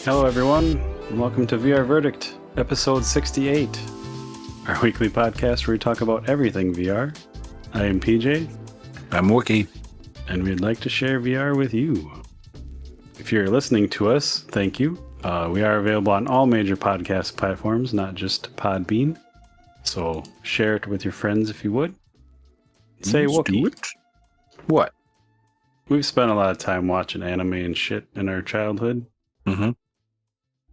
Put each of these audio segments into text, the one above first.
Hello, everyone, and welcome to VR Verdict, episode 68, our weekly podcast where we talk about everything VR. I am PJ. I'm Wookie. And we'd like to share VR with you. If you're listening to us, thank you. We are available on all major podcast platforms, not just Podbean. So share it with your friends if you would. Say Wookie. What? We've spent a lot of time watching anime and shit in our childhood. Mm-hmm.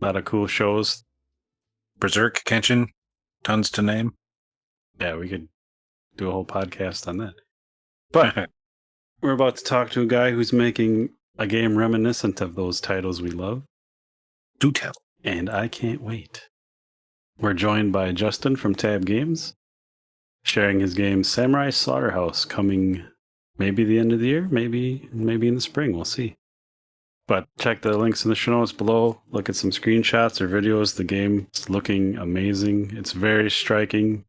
A lot of cool shows. Berserk, Kenshin, tons to name. Yeah, we could do a whole podcast on that. But we're about to talk to a guy who's making a game reminiscent of those titles we love. Do tell. And I can't wait. We're joined by Justin from Tab Games, sharing his game Samurai Slaughterhouse, coming maybe the end of the year, maybe in the spring, we'll see. But check the links in the show notes below. Look at some screenshots or videos. The game's looking amazing. It's very striking.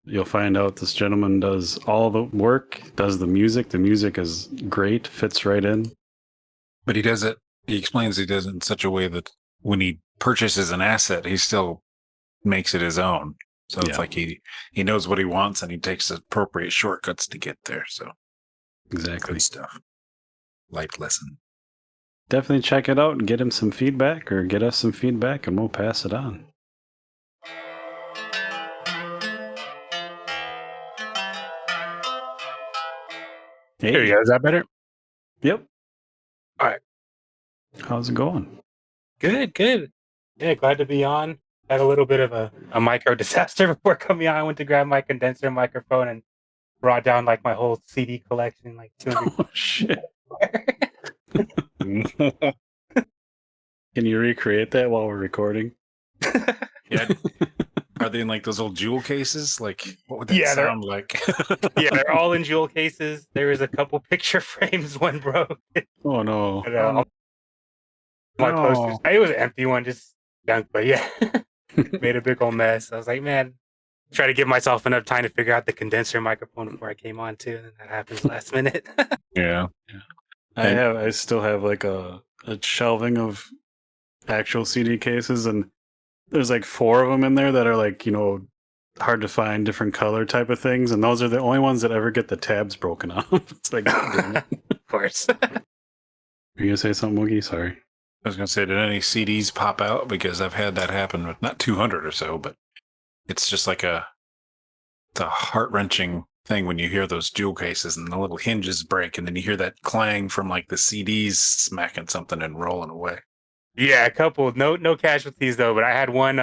You'll find out this gentleman does all the work, does the music. The music is great, fits right in. But he explains he does it in such a way that when he purchases an asset, he still makes it his own. So it's like he knows what he wants and he takes appropriate shortcuts to get there. So exactly. Good stuff. Life lesson. Definitely check it out and get him some feedback, or get us some feedback, and we'll pass it on. Hey. There you go. Is that better? Yep. All right. How's it going? Good. Yeah, glad to be on. Had a little bit of a micro disaster before coming on. I went to grab my condenser microphone and brought down like my whole CD collection, like 200. Oh, shit. Can you recreate that while we're recording? Yeah. Are they in like those old jewel cases? Like, what would that sound like? Yeah, they're all in jewel cases. There was a couple picture frames, one broke. Oh, no. My posters. It was an empty one, just junk, but yeah. Made a big old mess. I was like, man, try to give myself enough time to figure out the condenser microphone before I came on too, and then that happens last minute. Yeah. I still have like a shelving of actual CD cases, and there's like 4 of them in there that are like, hard to find, different color type of things, and those are the only ones that ever get the tabs broken off. It's like, of course. Are you gonna say something, Woogie? Sorry. I was going to say, did any CDs pop out? Because I've had that happen with not 200 or so, but it's just like it's a heart-wrenching thing when you hear those jewel cases and the little hinges break, and then you hear that clang from like the CDs smacking something and rolling away. Yeah, a couple. No casualties though, but I had one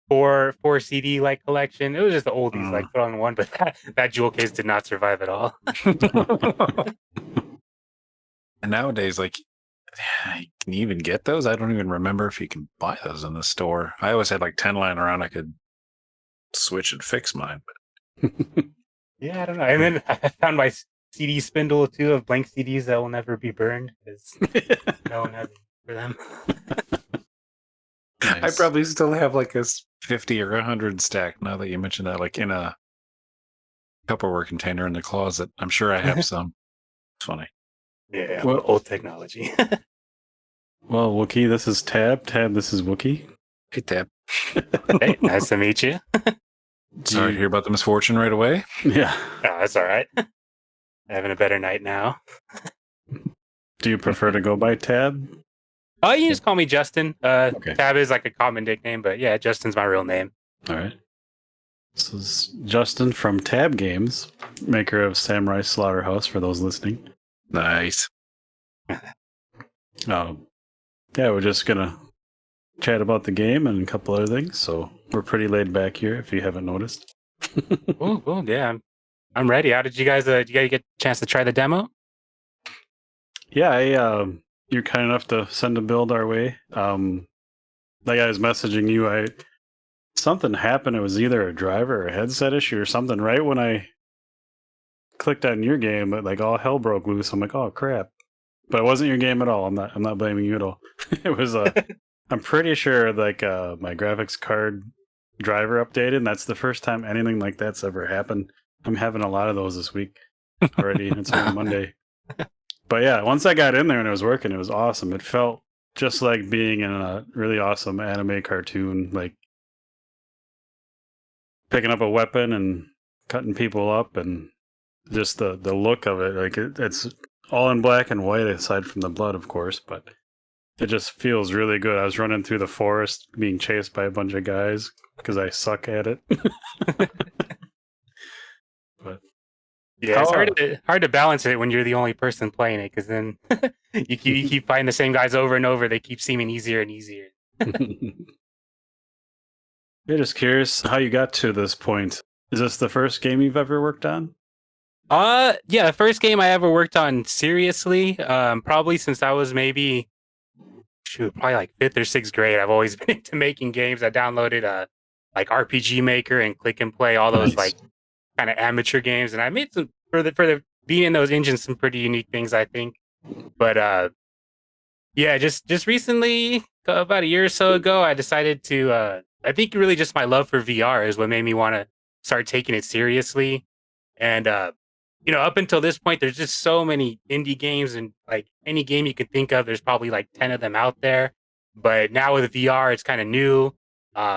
4 CD like collection. It was just the oldies, like put on one, but that jewel case did not survive at all. And nowadays, like, can you even get those? I don't even remember if you can buy those in the store. I always had like 10 lying around. I could switch and fix mine. But yeah, I don't know. And then I found my CD spindle too of blank CDs that will never be burned because no one has for them. Nice. I probably still have like a 50 or 100 stack now that you mentioned that, like in a Tupperware container in the closet. I'm sure I have some. It's funny. Yeah, well, old technology. Well, Wookie, this is Tab. Tab, this is Wookie. Hey, Tab. Hey, nice to meet you. Sorry to hear about the misfortune right away. Yeah. Oh, that's all right. Having a better night now. Do you prefer to go by Tab? Oh, you just call me Justin. Okay. Tab is like a common nickname, but yeah, Justin's my real name. All right. This is Justin from Tab Games, maker of Samurai Slaughterhouse, for those listening. Nice. Yeah, we're just going to chat about the game and a couple other things, so we're pretty laid back here, if you haven't noticed. Cool. Yeah, I'm ready. How did you guys get a chance to try the demo? Yeah, you're kind enough to send a build our way. That guy was messaging you. Something happened. It was either a driver or a headset issue or something. Right when I clicked on your game, but like all hell broke loose. I'm like, oh crap! But it wasn't your game at all. I'm not blaming you at all. It was I'm pretty sure like my graphics card driver updated, and that's the first time anything like that's ever happened. I'm having a lot of those this week already. It's only Monday. But yeah, once I got in there and it was working, it was awesome. It felt just like being in a really awesome anime cartoon, like picking up a weapon and cutting people up, and just the look of it. Like it's all in black and white, aside from the blood, of course, but it just feels really good. I was running through the forest, being chased by a bunch of guys because I suck at it. But Yeah, it's hard to balance it when you're the only person playing it, because then you keep fighting the same guys over and over. They keep seeming easier and easier. Yeah, just curious how you got to this point. Is this the first game you've ever worked on? Yeah, the first game I ever worked on seriously, probably since I was maybe probably like 5th or 6th grade. I've always been into making games. I downloaded like RPG Maker and Click and Play, all those like kind of amateur games, and I made some for the being in those engines some pretty unique things, I think. But yeah, just recently, about a year or so ago, I decided to I think really just my love for VR is what made me want to start taking it seriously. And up until this point, there's just so many indie games, and like any game you can think of, there's probably like 10 of them out there. But now with VR, it's kind of new.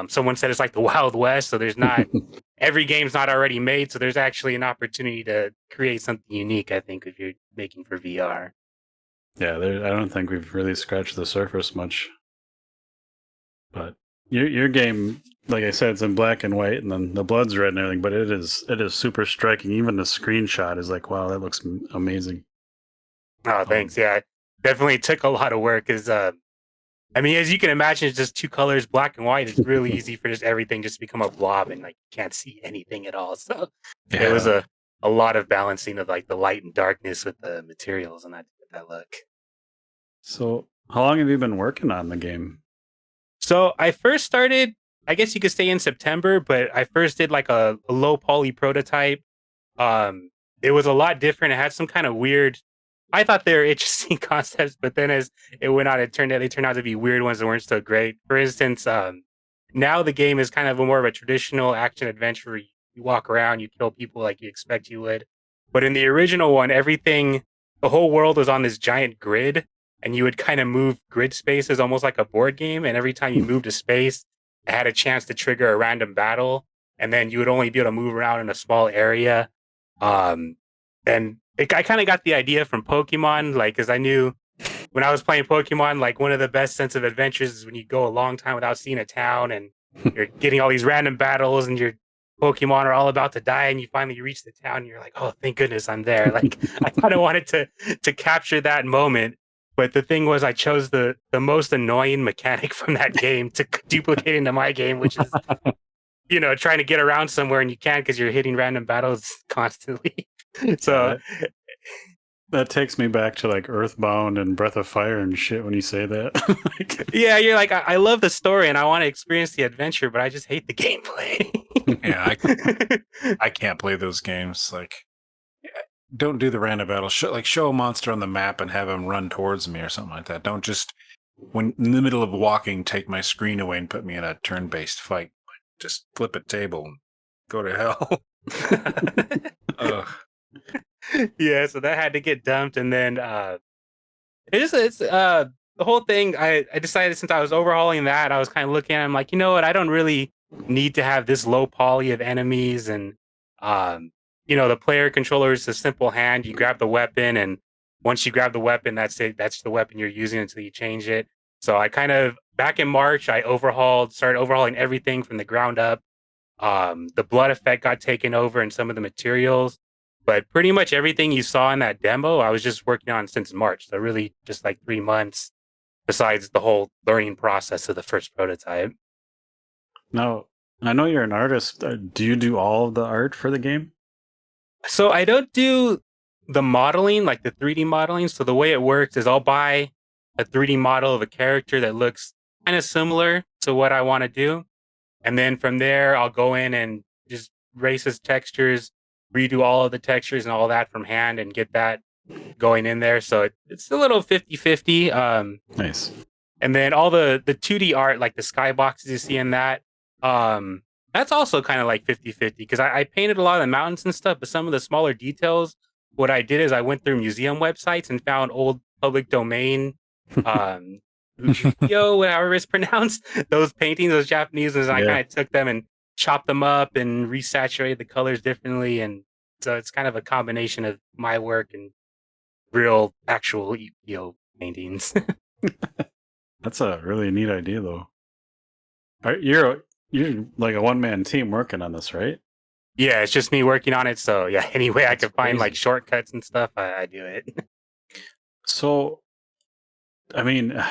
Someone said it's like the Wild West, so there's not every game's not already made, so there's actually an opportunity to create something unique, I think, if you're making for VR. Yeah, I don't think we've really scratched the surface much. But your game, like I said, it's in black and white, and then the blood's red and everything. But it is super striking. Even the screenshot is like, wow, that looks amazing. Oh, thanks. Yeah, definitely took a lot of work. Because I mean, as you can imagine, it's just 2 colors, black and white. It's really easy for just everything just to become a blob, and like you can't see anything at all. So it was a lot of balancing of like the light and darkness with the materials and that look. So how long have you been working on the game? So I first started, I guess you could say in September, but I first did like a low poly prototype. It was a lot different. It had some kind of weird, I thought they were interesting concepts, but then as it went on, they turned out to be weird ones that weren't so great. For instance, now the game is kind of more of a traditional action adventure where you walk around, you kill people like you expect you would. But in the original one, the whole world was on this giant grid, and you would kind of move grid spaces almost like a board game. And every time you moved a space, it had a chance to trigger a random battle. And then you would only be able to move around in a small area. And I kind of got the idea from Pokemon, like, because I knew when I was playing Pokemon, like one of the best sense of adventures is when you go a long time without seeing a town, and you're getting all these random battles, and your Pokemon are all about to die, and you finally reach the town, and you're like, oh, thank goodness I'm there. Like, I kind of wanted to capture that moment. But the thing was, I chose the most annoying mechanic from that game to duplicate into my game, which is, trying to get around somewhere, and you can't because you're hitting random battles constantly. So that takes me back to like Earthbound and Breath of Fire and shit when you say that. Yeah, you're like, I love the story and I want to experience the adventure, but I just hate the gameplay. Yeah, I can't play those games. Like, don't do the random battle. Show a monster on the map and have him run towards me or something like that. Don't just, when in the middle of walking, take my screen away and put me in a turn-based fight. Just flip a table and go to hell. Ugh. Yeah, so that had to get dumped, and then it's the whole thing. I decided, since I was overhauling that, I was kind of looking at it, I'm like, you know what? I don't really need to have this low poly of enemies, and the player controller is a simple hand. You grab the weapon, and once you grab the weapon, that's it. That's the weapon you're using until you change it. So I kind of, back in March, I started overhauling everything from the ground up. The blood effect got taken over in some of the materials, but pretty much everything you saw in that demo, I was just working on since March. So really just like 3 months, besides the whole learning process of the first prototype. Now, I know you're an artist. Do you do all of the art for the game? So I don't do the modeling, like the 3D modeling. So the way it works is I'll buy a 3D model of a character that looks kind of similar to what I want to do. And then from there, I'll go in and just race his textures, redo all of the textures and all that from hand, and get that going in there. So it's a little 50-50. Nice. And then all the 2D art, like the skyboxes you see in that, that's also kind of like 50-50, because I painted a lot of the mountains and stuff, but some of the smaller details, what I did is I went through museum websites and found old public domain Yo, however it's pronounced, those paintings, those Japanese ones, I Yeah. kind of took them and chopped them up and resaturated the colors differently. And so it's kind of a combination of my work and real, actual Yu-Gi-Oh paintings. That's a really neat idea, though. You're like a one-man team working on this, right? Yeah, it's just me working on it. So yeah, any way I That's could find like crazy. shortcuts and stuff, I do it. So, I mean,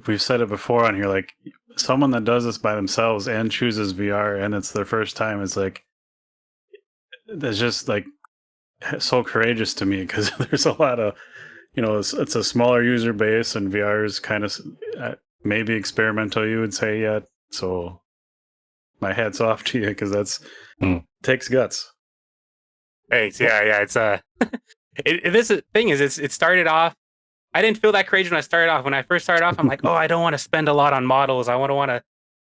we've said it before on here. Like, someone that does this by themselves and chooses VR, and it's their first time, it's like that's just like so courageous to me because there's a lot of, it's a smaller user base, and VR is kind of maybe experimental, you would say, yet. So, my hat's off to you because that's takes guts. Thanks. Yeah. It's this thing is it started off. I didn't feel that courageous when I started off. When I first started off, I'm like, oh, I don't want to spend a lot on models. I want to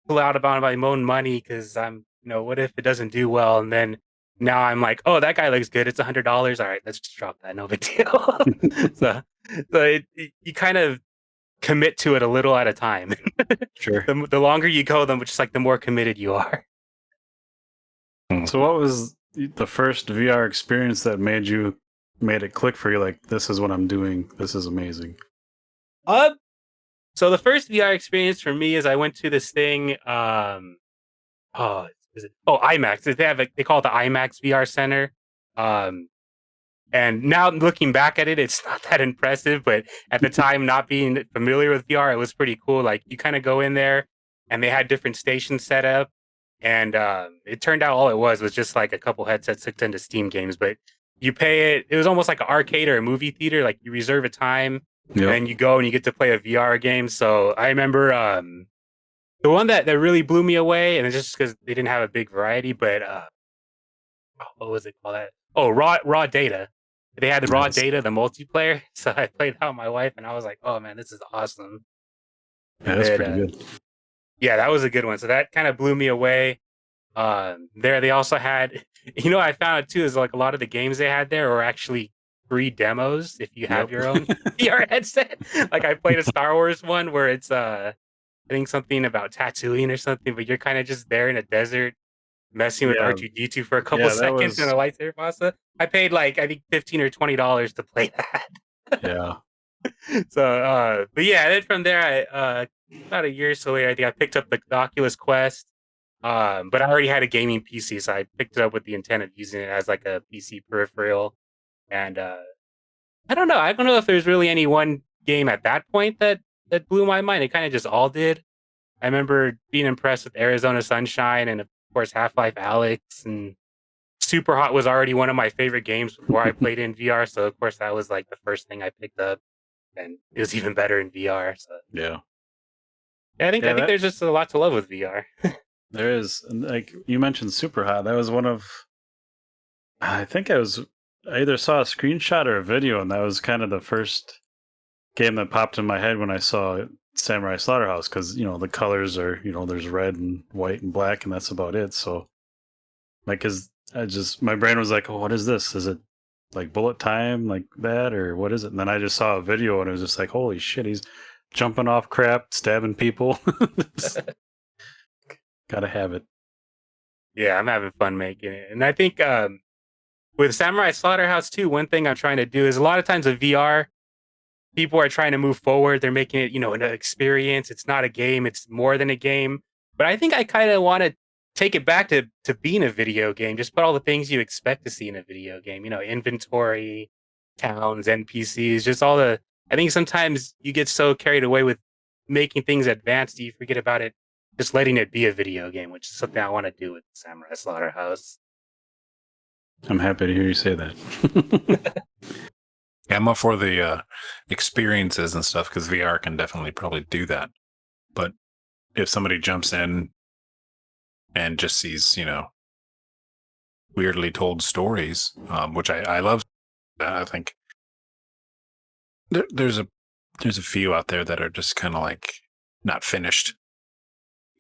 pull out about my own money because what if it doesn't do well? And then now I'm like, oh, that guy looks good. It's $100. All right, let's just drop that. No big deal. so you kind of commit to it a little at a time. Sure. The longer you go, the more committed you are. So, what was the first VR experience that made it click for you? Like, this is what I'm doing. This is amazing. So the first VR experience for me is I went to this thing. IMAX. They call it the IMAX VR Center. And now looking back at it, it's not that impressive. But at the time, not being familiar with VR, it was pretty cool. Like you kind of go in there, and they had different stations set up, and it turned out all it was just like a couple headsets hooked into Steam games. But you pay it. It was almost like an arcade or a movie theater. Like you reserve a time. Yep. And then you go and you get to play a VR game. So I remember the one that really blew me away, and it's just because they didn't have a big variety, but what was it called? Oh, Raw Data. They had the Raw Data, the multiplayer. So I played that with my wife, and I was like, oh man, this is awesome. Yeah, that's pretty good. Yeah, that was a good one. So that kind of blew me away. There they also had, I found out too, is like a lot of the games they had there were actually free demos if you have your own VR headset. Like I played a Star Wars one where it's I think something about Tatooine or something, but you're kind of just there in a desert messing with R2-D2 for a couple seconds in a lightsaber pasta. I paid like I think $15 or $20 to play that. Yeah. So but yeah, then from there I about a year or so later, I think I picked up the Oculus Quest. But I already had a gaming PC, so I picked it up with the intent of using it as like a PC peripheral. And I don't know if there's really any one game at that point that blew my mind. It kind of just all did. I remember being impressed with Arizona Sunshine and of course Half-Life Alyx, and Super Hot was already one of my favorite games before I played in VR. So of course that was like the first thing I picked up, and it was even better in VR. So yeah, I think there's just a lot to love with VR. There is, like you mentioned, Super Hot. That was one of, I think I either saw a screenshot or a video, and that was kind of the first game that popped in my head when I saw Samurai Slaughterhouse, because the colors are there's red and white and black, and that's about it. So, like, my brain was like, oh, what is this? Is it like bullet time like that, or what is it? And then I just saw a video, and it was just like, holy shit, he's jumping off crap, stabbing people. Gotta have it. Yeah, I'm having fun making it. And I think with Samurai Slaughterhouse too, one thing I'm trying to do is a lot of times with VR, people are trying to move forward. They're making it, an experience. It's not a game. It's more than a game. But I think I kind of want to take it back to being a video game. Just put all the things you expect to see in a video game. Inventory, towns, NPCs, just all the... I think sometimes you get so carried away with making things advanced, you forget about it. Just letting it be a video game, which is something I want to do with Samurai Slaughterhouse. I'm happy to hear you say that. Yeah, I'm up for the experiences and stuff because VR can definitely probably do that. But if somebody jumps in and just sees, weirdly told stories, which I love, I think there's a few out there that are just kind of like not finished.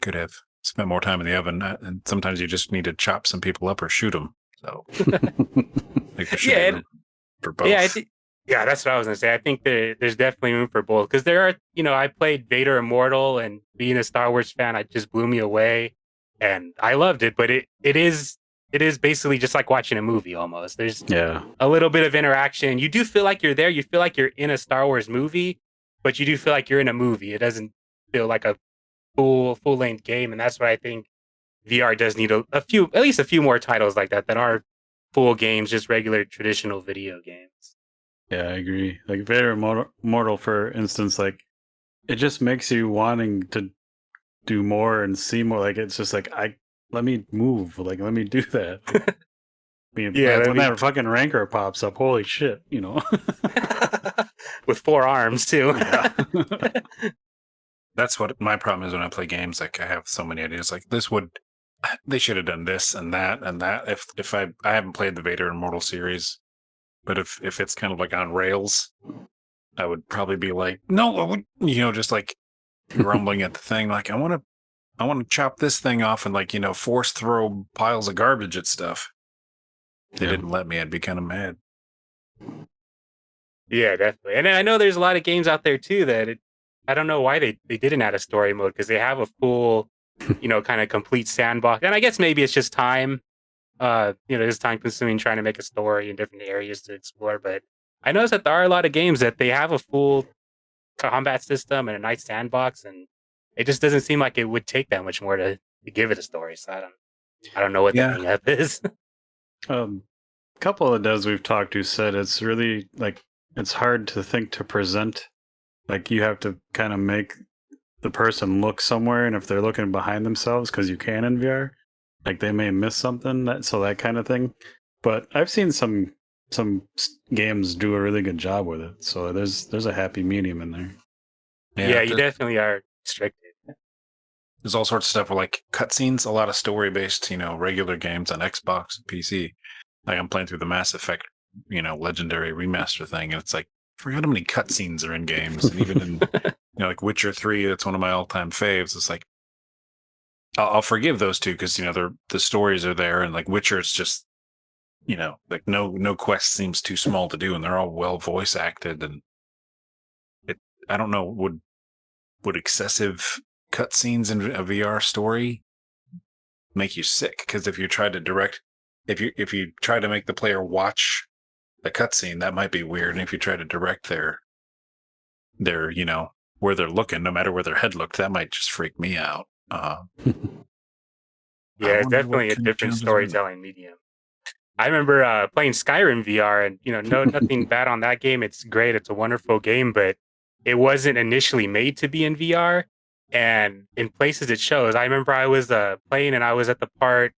Could have spent more time in the oven, and sometimes you just need to chop some people up or shoot them. So, like for both. Yeah, Yeah, that's what I was gonna say. I think there's definitely room for both because there are, I played Vader Immortal, and being a Star Wars fan, it just blew me away, and I loved it. But it is basically just like watching a movie almost. There's Yeah. a little bit of interaction. You do feel like you're there. You feel like you're in a Star Wars movie, but you do feel like you're in a movie. It doesn't feel like a full length game, and that's what I think VR does need a few, at least a few more titles like that are full games, just regular traditional video games. Yeah, I agree. Like Vader Immortal, for instance, like it just makes you wanting to do more and see more. Like it's just like let me move. Like let me do that. I mean, Yeah, when that fucking rancor pops up, holy shit, with 4 arms too. Yeah. That's what my problem is when I play games. Like I have so many ideas. Like they should have done this and that and that. If I haven't played the Vader Immortal series, but if it's kind of like on rails, I would probably be like, no, I would, just like grumbling at the thing. Like I want to chop this thing off and like force throw piles of garbage at stuff. They didn't let me. I'd be kind of mad. Yeah, definitely. And I know there's a lot of games out there too that I don't know why they didn't add a story mode because they have a full, kind of complete sandbox. And I guess maybe it's just time. It's time consuming trying to make a story in different areas to explore. But I noticed that there are a lot of games that they have a full combat system and a nice sandbox, and it just doesn't seem like it would take that much more to give it a story. So I don't know what the hang up is. A couple of devs we've talked to said it's really like it's hard to think to present. Like you have to kind of make the person look somewhere, and if they're looking behind themselves, because you can in VR, like they may miss something. That kind of thing. But I've seen some games do a really good job with it. So there's a happy medium in there. Yeah, you definitely are restricted. There's all sorts of stuff with like cutscenes, a lot of story based, regular games on Xbox and PC. Like I'm playing through the Mass Effect, Legendary Remaster thing, and it's like, I forgot how many cutscenes are in games, and even in like Witcher 3, that's one of my all time faves. It's like I'll forgive those two because the stories are there, and like Witcher, it's just like no quest seems too small to do, and they're all well voice acted, and I don't know, would excessive cutscenes in a VR story make you sick? Because if you try to make the player watch a cutscene, that might be weird. And if you try to direct their where they're looking, no matter where their head looked, that might just freak me out. Yeah, it's definitely a different storytelling medium. I remember playing Skyrim VR, and nothing bad on that game. It's great. It's a wonderful game, but it wasn't initially made to be in VR. And in places it shows. I remember I was playing, and I was at the part,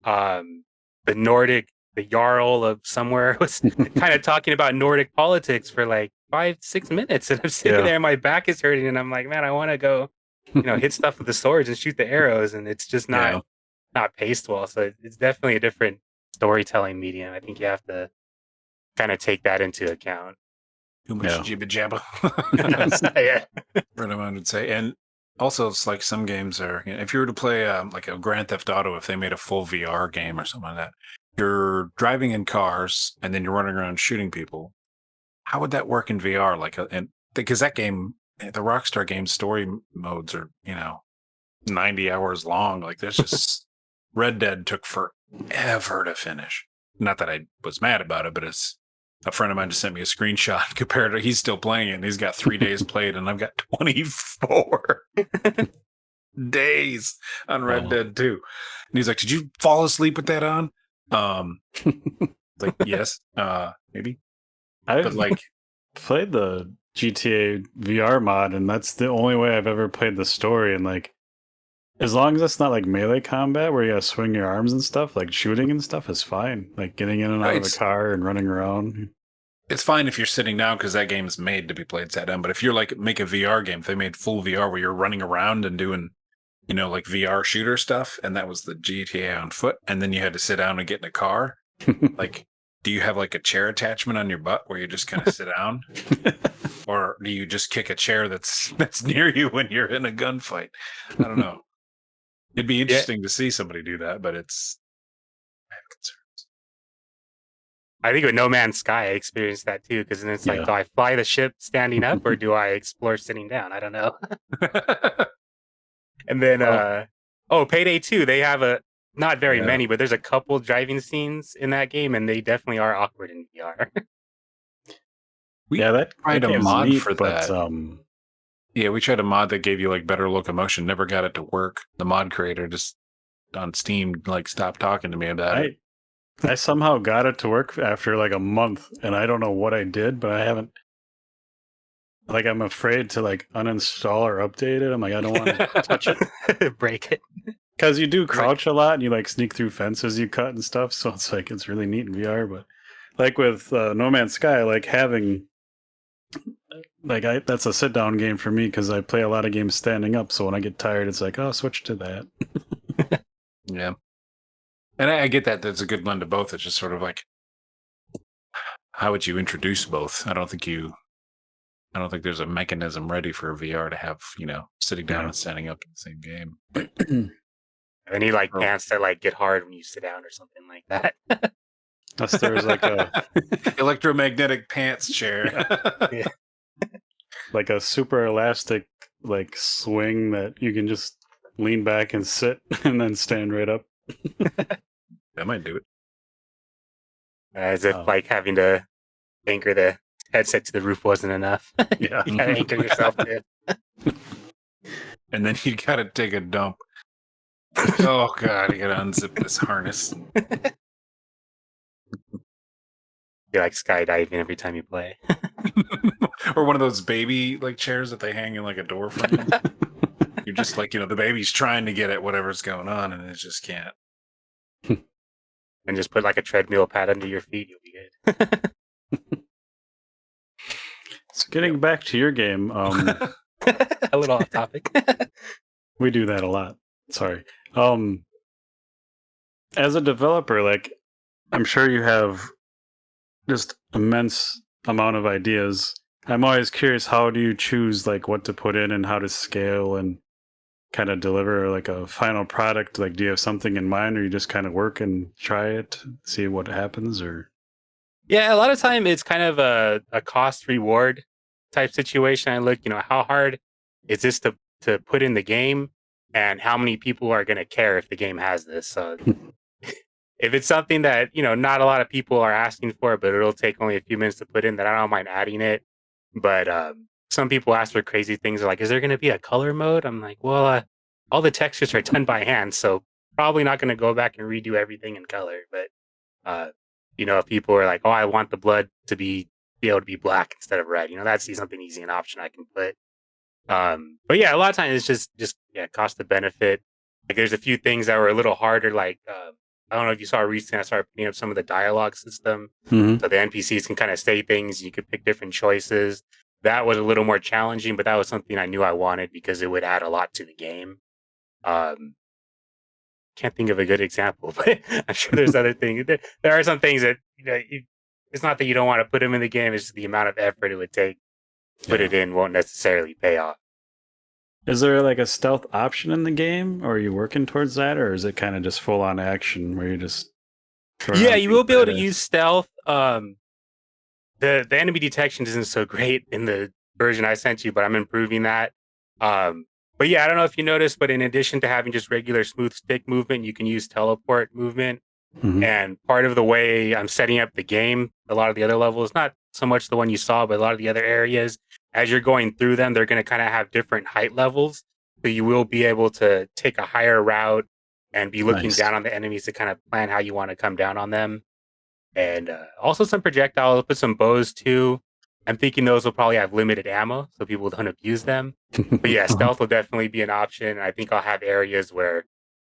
the Jarl of somewhere was kind of talking about Nordic politics for like 5-6 minutes, and I'm sitting there, and my back is hurting, and I'm like, man, I want to go, hit stuff with the swords and shoot the arrows, and it's just not paced well. So it's definitely a different storytelling medium. I think you have to kind of take that into account. Too much jibba jabba. Yeah, what I would say. And also, it's like some games are, if you were to play like a Grand Theft Auto, if they made a full VR game or something like that, you're driving in cars and then you're running around shooting people. How would that work in VR? And because that game, the Rockstar game story modes are, 90 hours long. Like there's just Red Dead took forever to finish. Not that I was mad about it, but it's a friend of mine just sent me a screenshot compared to he's still playing it and he's got 3 days played and I've got 24 days on Red Dead 2. And he's like, did you fall asleep with that on? Like, yes, maybe. I've played the GTA VR mod, and that's the only way I've ever played the story. And like, as long as it's not like melee combat where you gotta swing your arms and stuff, like shooting and stuff is fine. Like getting in and out of the car and running around. It's fine if you're sitting down because that game is made to be played sat down. But if you're like make a VR game, if they made full VR where you're running around and doing, like VR shooter stuff, and that was the GTA on foot, and then you had to sit down and get in a car, like, do you have like a chair attachment on your butt where you just kind of sit down? Or do you just kick a chair that's near you when you're in a gunfight? I don't know. It'd be interesting to see somebody do that, but I have concerns. I think with No Man's Sky, I experienced that too. Because then it's like, Yeah. do I fly the ship standing up or do I explore sitting down? I don't know. And then, Payday 2, they have not very Yeah. many, but there's a couple driving scenes in that game, and they definitely are awkward in VR. Yeah, that tried a game's mod neat, for but that. Yeah, we tried a mod that gave you like better locomotion. Never got it to work. The mod creator just on Steam like stopped talking to me about it. I somehow got it to work after like a month, and I don't know what I did, but I haven't. Like, I'm afraid to like uninstall or update it. I'm like, I don't want to touch it Break it. because you do crouch a lot and you like sneak through fences you cut and stuff. So it's like it's really neat in VR. But like with No Man's Sky, like having that's a sit down game for me because I play a lot of games standing up. So when I get tired, it's like, oh, switch to that. Yeah. And I get that there's a good blend of both. It's just sort of like, how would you introduce both? I don't think there's a mechanism ready for VR to have, sitting down and standing up in the same game. I need like pants that like get hard when you sit down or something like that. Unless there's like a electromagnetic pants chair. Yeah. like a super elastic like swing that you can just lean back and sit and then stand right up. That might do it. As if like having to anchor the headset to the roof wasn't enough. Yeah. You gotta anchor yourself to it. And then you gotta take a dump. Oh god, you gotta unzip this harness. You're like skydiving every time you play. Or one of those baby like chairs that they hang in like a door frame. You're just like, the baby's trying to get at whatever's going on and it just can't. And just put like a treadmill pad under your feet, you'll be good. So getting back to your game, A little off topic. we do that a lot. Sorry. As a developer, like I'm sure you have just immense amount of ideas. I'm always curious, how do you choose like what to put in and how to scale and kind of deliver like a final product? Like, do you have something in mind, or you just kind of work and try it, see what happens? Or Yeah, a lot of time it's kind of a cost reward type situation. I look, how hard is this to put in the game, and how many people are going to care if the game has this? So if it's something that, not a lot of people are asking for, but it'll take only a few minutes to put in, then I don't mind adding it. But some people ask for crazy things. They're like, is there going to be a color mode? I'm like, well, all the textures are done by hand, so probably not going to go back and redo everything in color. But, if people are like, oh, I want the blood to be able to be black instead of red, that's something easy, an option I can put. But yeah, a lot of times it's just cost to benefit. Like there's a few things that were a little harder, like I don't know if you saw recently, I started putting up some of the dialogue system. Mhm. So the NPCs can kind of say things. You could pick different choices. That was a little more challenging, but that was something I knew I wanted because it would add a lot to the game. Can't think of a good example, but I'm sure there's other things. There are some things that, it's not that you don't want to put them in the game. It's just the amount of effort it would take to put it in won't necessarily pay off. is there like a stealth option in the game, or are you working towards that, or is it kind of just full on action where you just Yeah, you will be able to use stealth. The enemy detection isn't so great in the version I sent you, but I'm improving that. But yeah, I don't know if you noticed, but in addition to having just regular smooth stick movement, you can use teleport movement. Mhm. And part of the way I'm setting up the game, a lot of the other levels, not so much the one you saw, but a lot of the other areas, as you're going through them, they're going to kind of have different height levels. So you will be able to take a higher route and be looking Nice. down on the enemies to kind of plan how you want to come down on them. And also some projectiles, put some bows too. I'm thinking those will probably have limited ammo, so people don't abuse them. But yeah, stealth will definitely be an option. I think I'll have areas where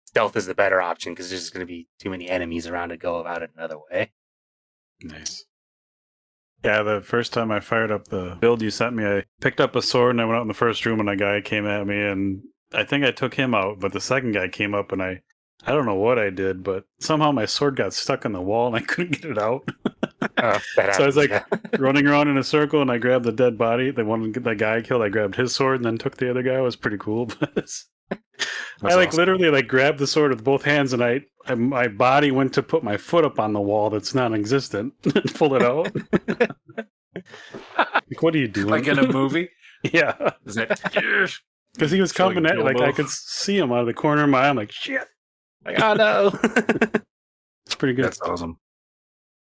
stealth is the better option because there's just going to be too many enemies around to go about it another way. Nice. Yeah, the first time I fired up the build you sent me, I picked up a sword and I went out in the first room and a guy came at me and I think I took him out, but the second guy came up and I don't know what I did, but somehow my sword got stuck in the wall and I couldn't get it out. So I was like running around in a circle and I grabbed the dead body. The one that guy I killed, I grabbed his sword and then took the other guy. It was pretty cool. That's I like awesome. literally like grabbed the sword with both hands, and my body went to put my foot up on the wall that's non-existent and pull it out. Like, what are you doing? Like in a movie. Yeah, Is that because he was Feel like coming at like I Bilbo. could see him out of the corner of my eye. I'm like, shit, Like, oh no. it's pretty good. That's awesome.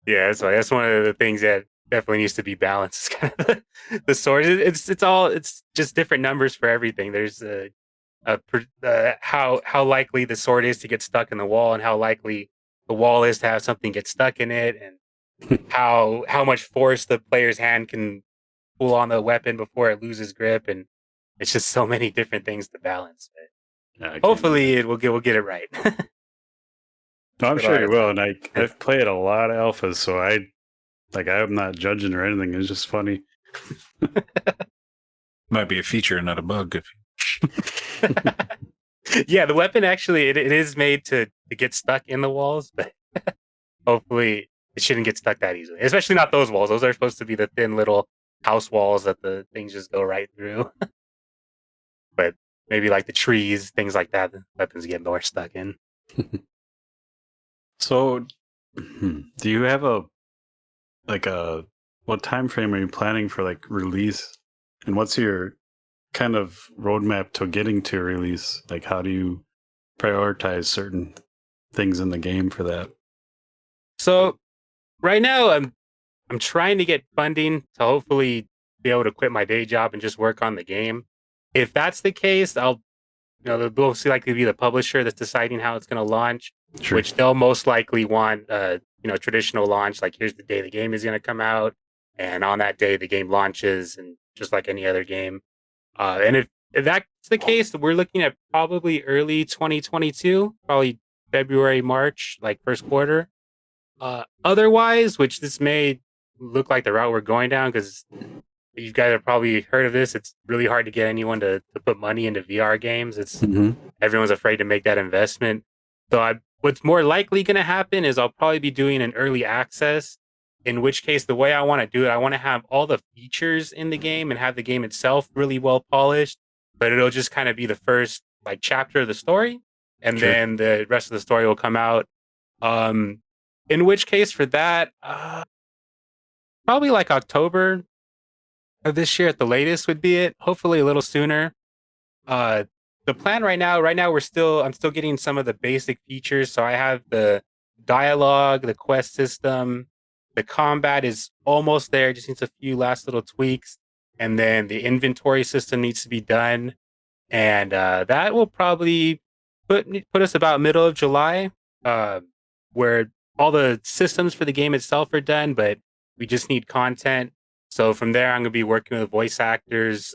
Yeah, that's one of the things that definitely needs to be balanced. Is kind of the sword. It's just different numbers for everything. There's how likely the sword is to get stuck in the wall, and how likely the wall is to have something get stuck in it, and how much force the player's hand can pull on the weapon before it loses grip, and it's just so many different things to balance. But Yeah, I can't hopefully, we'll get it right. No, I'm Put a sure lot you of will, time. and I've played a lot of alphas, so I'm not judging or anything. It's just funny. Might be a feature and not a bug. Yeah, the weapon actually it is made to get stuck in the walls, but hopefully it shouldn't get stuck that easily. Especially not those walls. Those are supposed to be the thin little house walls that the things just go right through. But maybe like the trees, things like that, the weapons get more stuck in. So, do you have what time frame are you planning for like release, and what's your kind of roadmap to getting to release? Like, how do you prioritize certain things in the game for that? So right now I'm trying to get funding to hopefully be able to quit my day job and just work on the game. If that's the case, I'll they'll most likely be the publisher that's deciding how it's going to launch, Sure. which they'll most likely want traditional launch, like here's the day the game is going to come out, and on that day the game launches, and just like any other game. And if that's the case, we're looking at probably early 2022, probably February, March, like first quarter. Otherwise, which this may look like the route we're going down, because you guys have probably heard of this. It's really hard to get anyone to put money into VR games. It's everyone's afraid to make that investment. So what's more likely going to happen is I'll probably be doing an early access, in which case the way I want to do it, I want to have all the features in the game and have the game itself really well polished, but it'll just kind of be the first like chapter of the story, and Sure. then the rest of the story will come out. In which case for that, probably like October of this year at the latest would be it. Hopefully a little sooner. The plan right now, I'm still getting some of the basic features. So I have the dialogue, the quest system, the combat is almost there. Just needs a few last little tweaks, and then the inventory system needs to be done, and that will probably put us about middle of July, where all the systems for the game itself are done, but we just need content. So from there, I'm going to be working with voice actors.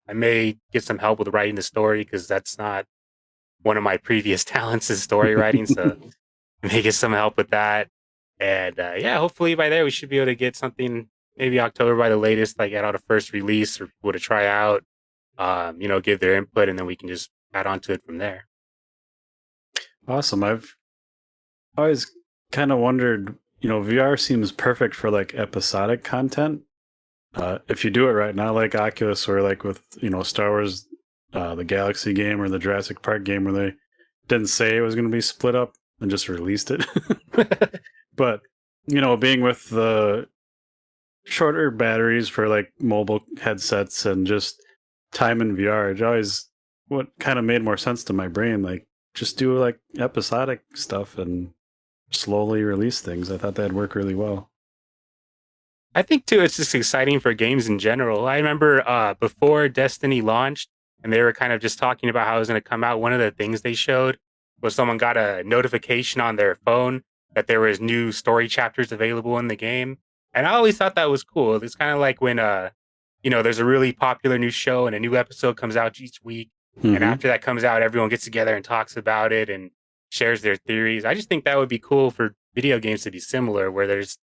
I may get some help with writing the story, because that's not one of my previous talents is story writing. So I may get some help with that. And hopefully by there we should be able to get something maybe October by the latest, like get out a first release for people to try out, give their input, and then we can just add on to it from there. Awesome. I've always kind of wondered, VR seems perfect for like episodic content. If you do it right now, like Oculus or like with, Star Wars, the Galaxy game or the Jurassic Park game, where they didn't say it was going to be split up and just released it. But, being with the shorter batteries for like mobile headsets and just time in VR, it always what kind of made more sense to my brain. Like, just do like episodic stuff and slowly release things. I thought that'd work really well. I think too, it's just exciting for games in general. I remember before Destiny launched, and they were kind of just talking about how it was going to come out. One of the things they showed was someone got a notification on their phone that there was new story chapters available in the game, and I always thought that was cool. It's kind of like when there's a really popular new show and a new episode comes out each week, and after that comes out, everyone gets together and talks about it and shares their theories. I just think that would be cool for video games to be similar, where there's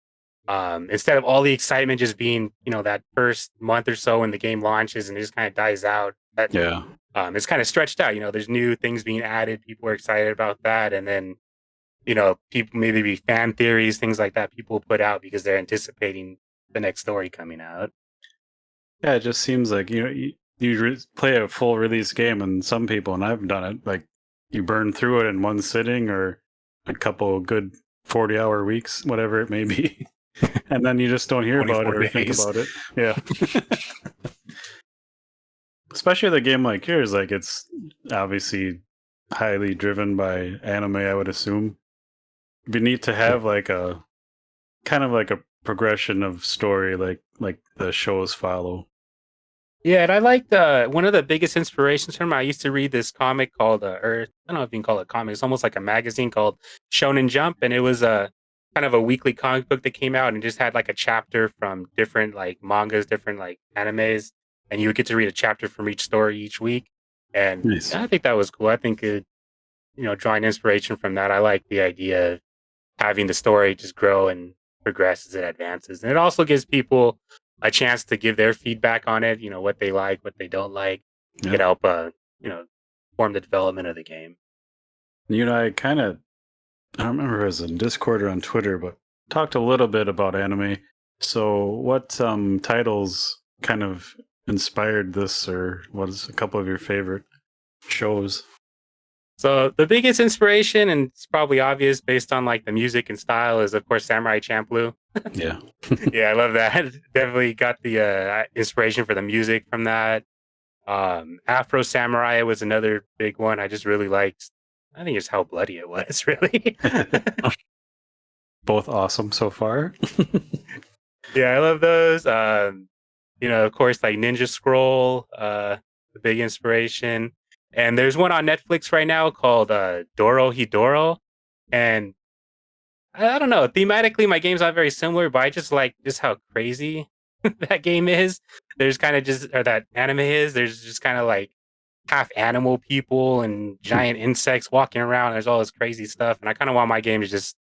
instead of all the excitement just being, that first month or so when the game launches and it just kind of dies out. It's kind of stretched out. There's new things being added. People are excited about that, and then, people maybe be fan theories, things like that. People put out because they're anticipating the next story coming out. Yeah, it just seems like play a full release game, and some people, and I've done it, like you burn through it in one sitting or a couple good 40-hour weeks, whatever it may be. And then you just don't hear about it or think days. about it. Yeah. Especially the game like yours, like it's obviously highly driven by anime, I would assume. It'd be neat to have like a kind of like a progression of story like the shows follow. Yeah, and I liked one of the biggest inspirations from him. I used to read this comic called, or I don't know if you can call it a comic. It's almost like a magazine called Shonen Jump, and it was a kind of a weekly comic book that came out and just had like a chapter from different like mangas, different like animes, and you would get to read a chapter from each story each week. And Nice. I think that was cool. I think drawing inspiration from that. I like the idea of having the story just grow and progress as it advances, and it also gives people a chance to give their feedback on it, what they like, what they don't like. Yeah. Could help form the development of the game. I kind of, I don't remember if it was in Discord or on Twitter, but talked a little bit about anime. So what titles kind of inspired this, or what is a couple of your favorite shows? So the biggest inspiration, and it's probably obvious based on like the music and style, is of course Samurai Champloo. Yeah. Yeah, I love that. Definitely got the inspiration for the music from that. Afro Samurai was another big one. I just really liked. I think it's how bloody it was, really. Both awesome so far. Yeah, I love those. Of course, like Ninja Scroll, the big inspiration. And there's one on Netflix right now called Doro Hidoro. And I don't know, thematically, my game's not very similar, but I just like just how crazy that game is. There's kind of just, or that anime is, there's just kind of like half animal people and giant insects walking around. There's all this crazy stuff. And I kind of want my game to just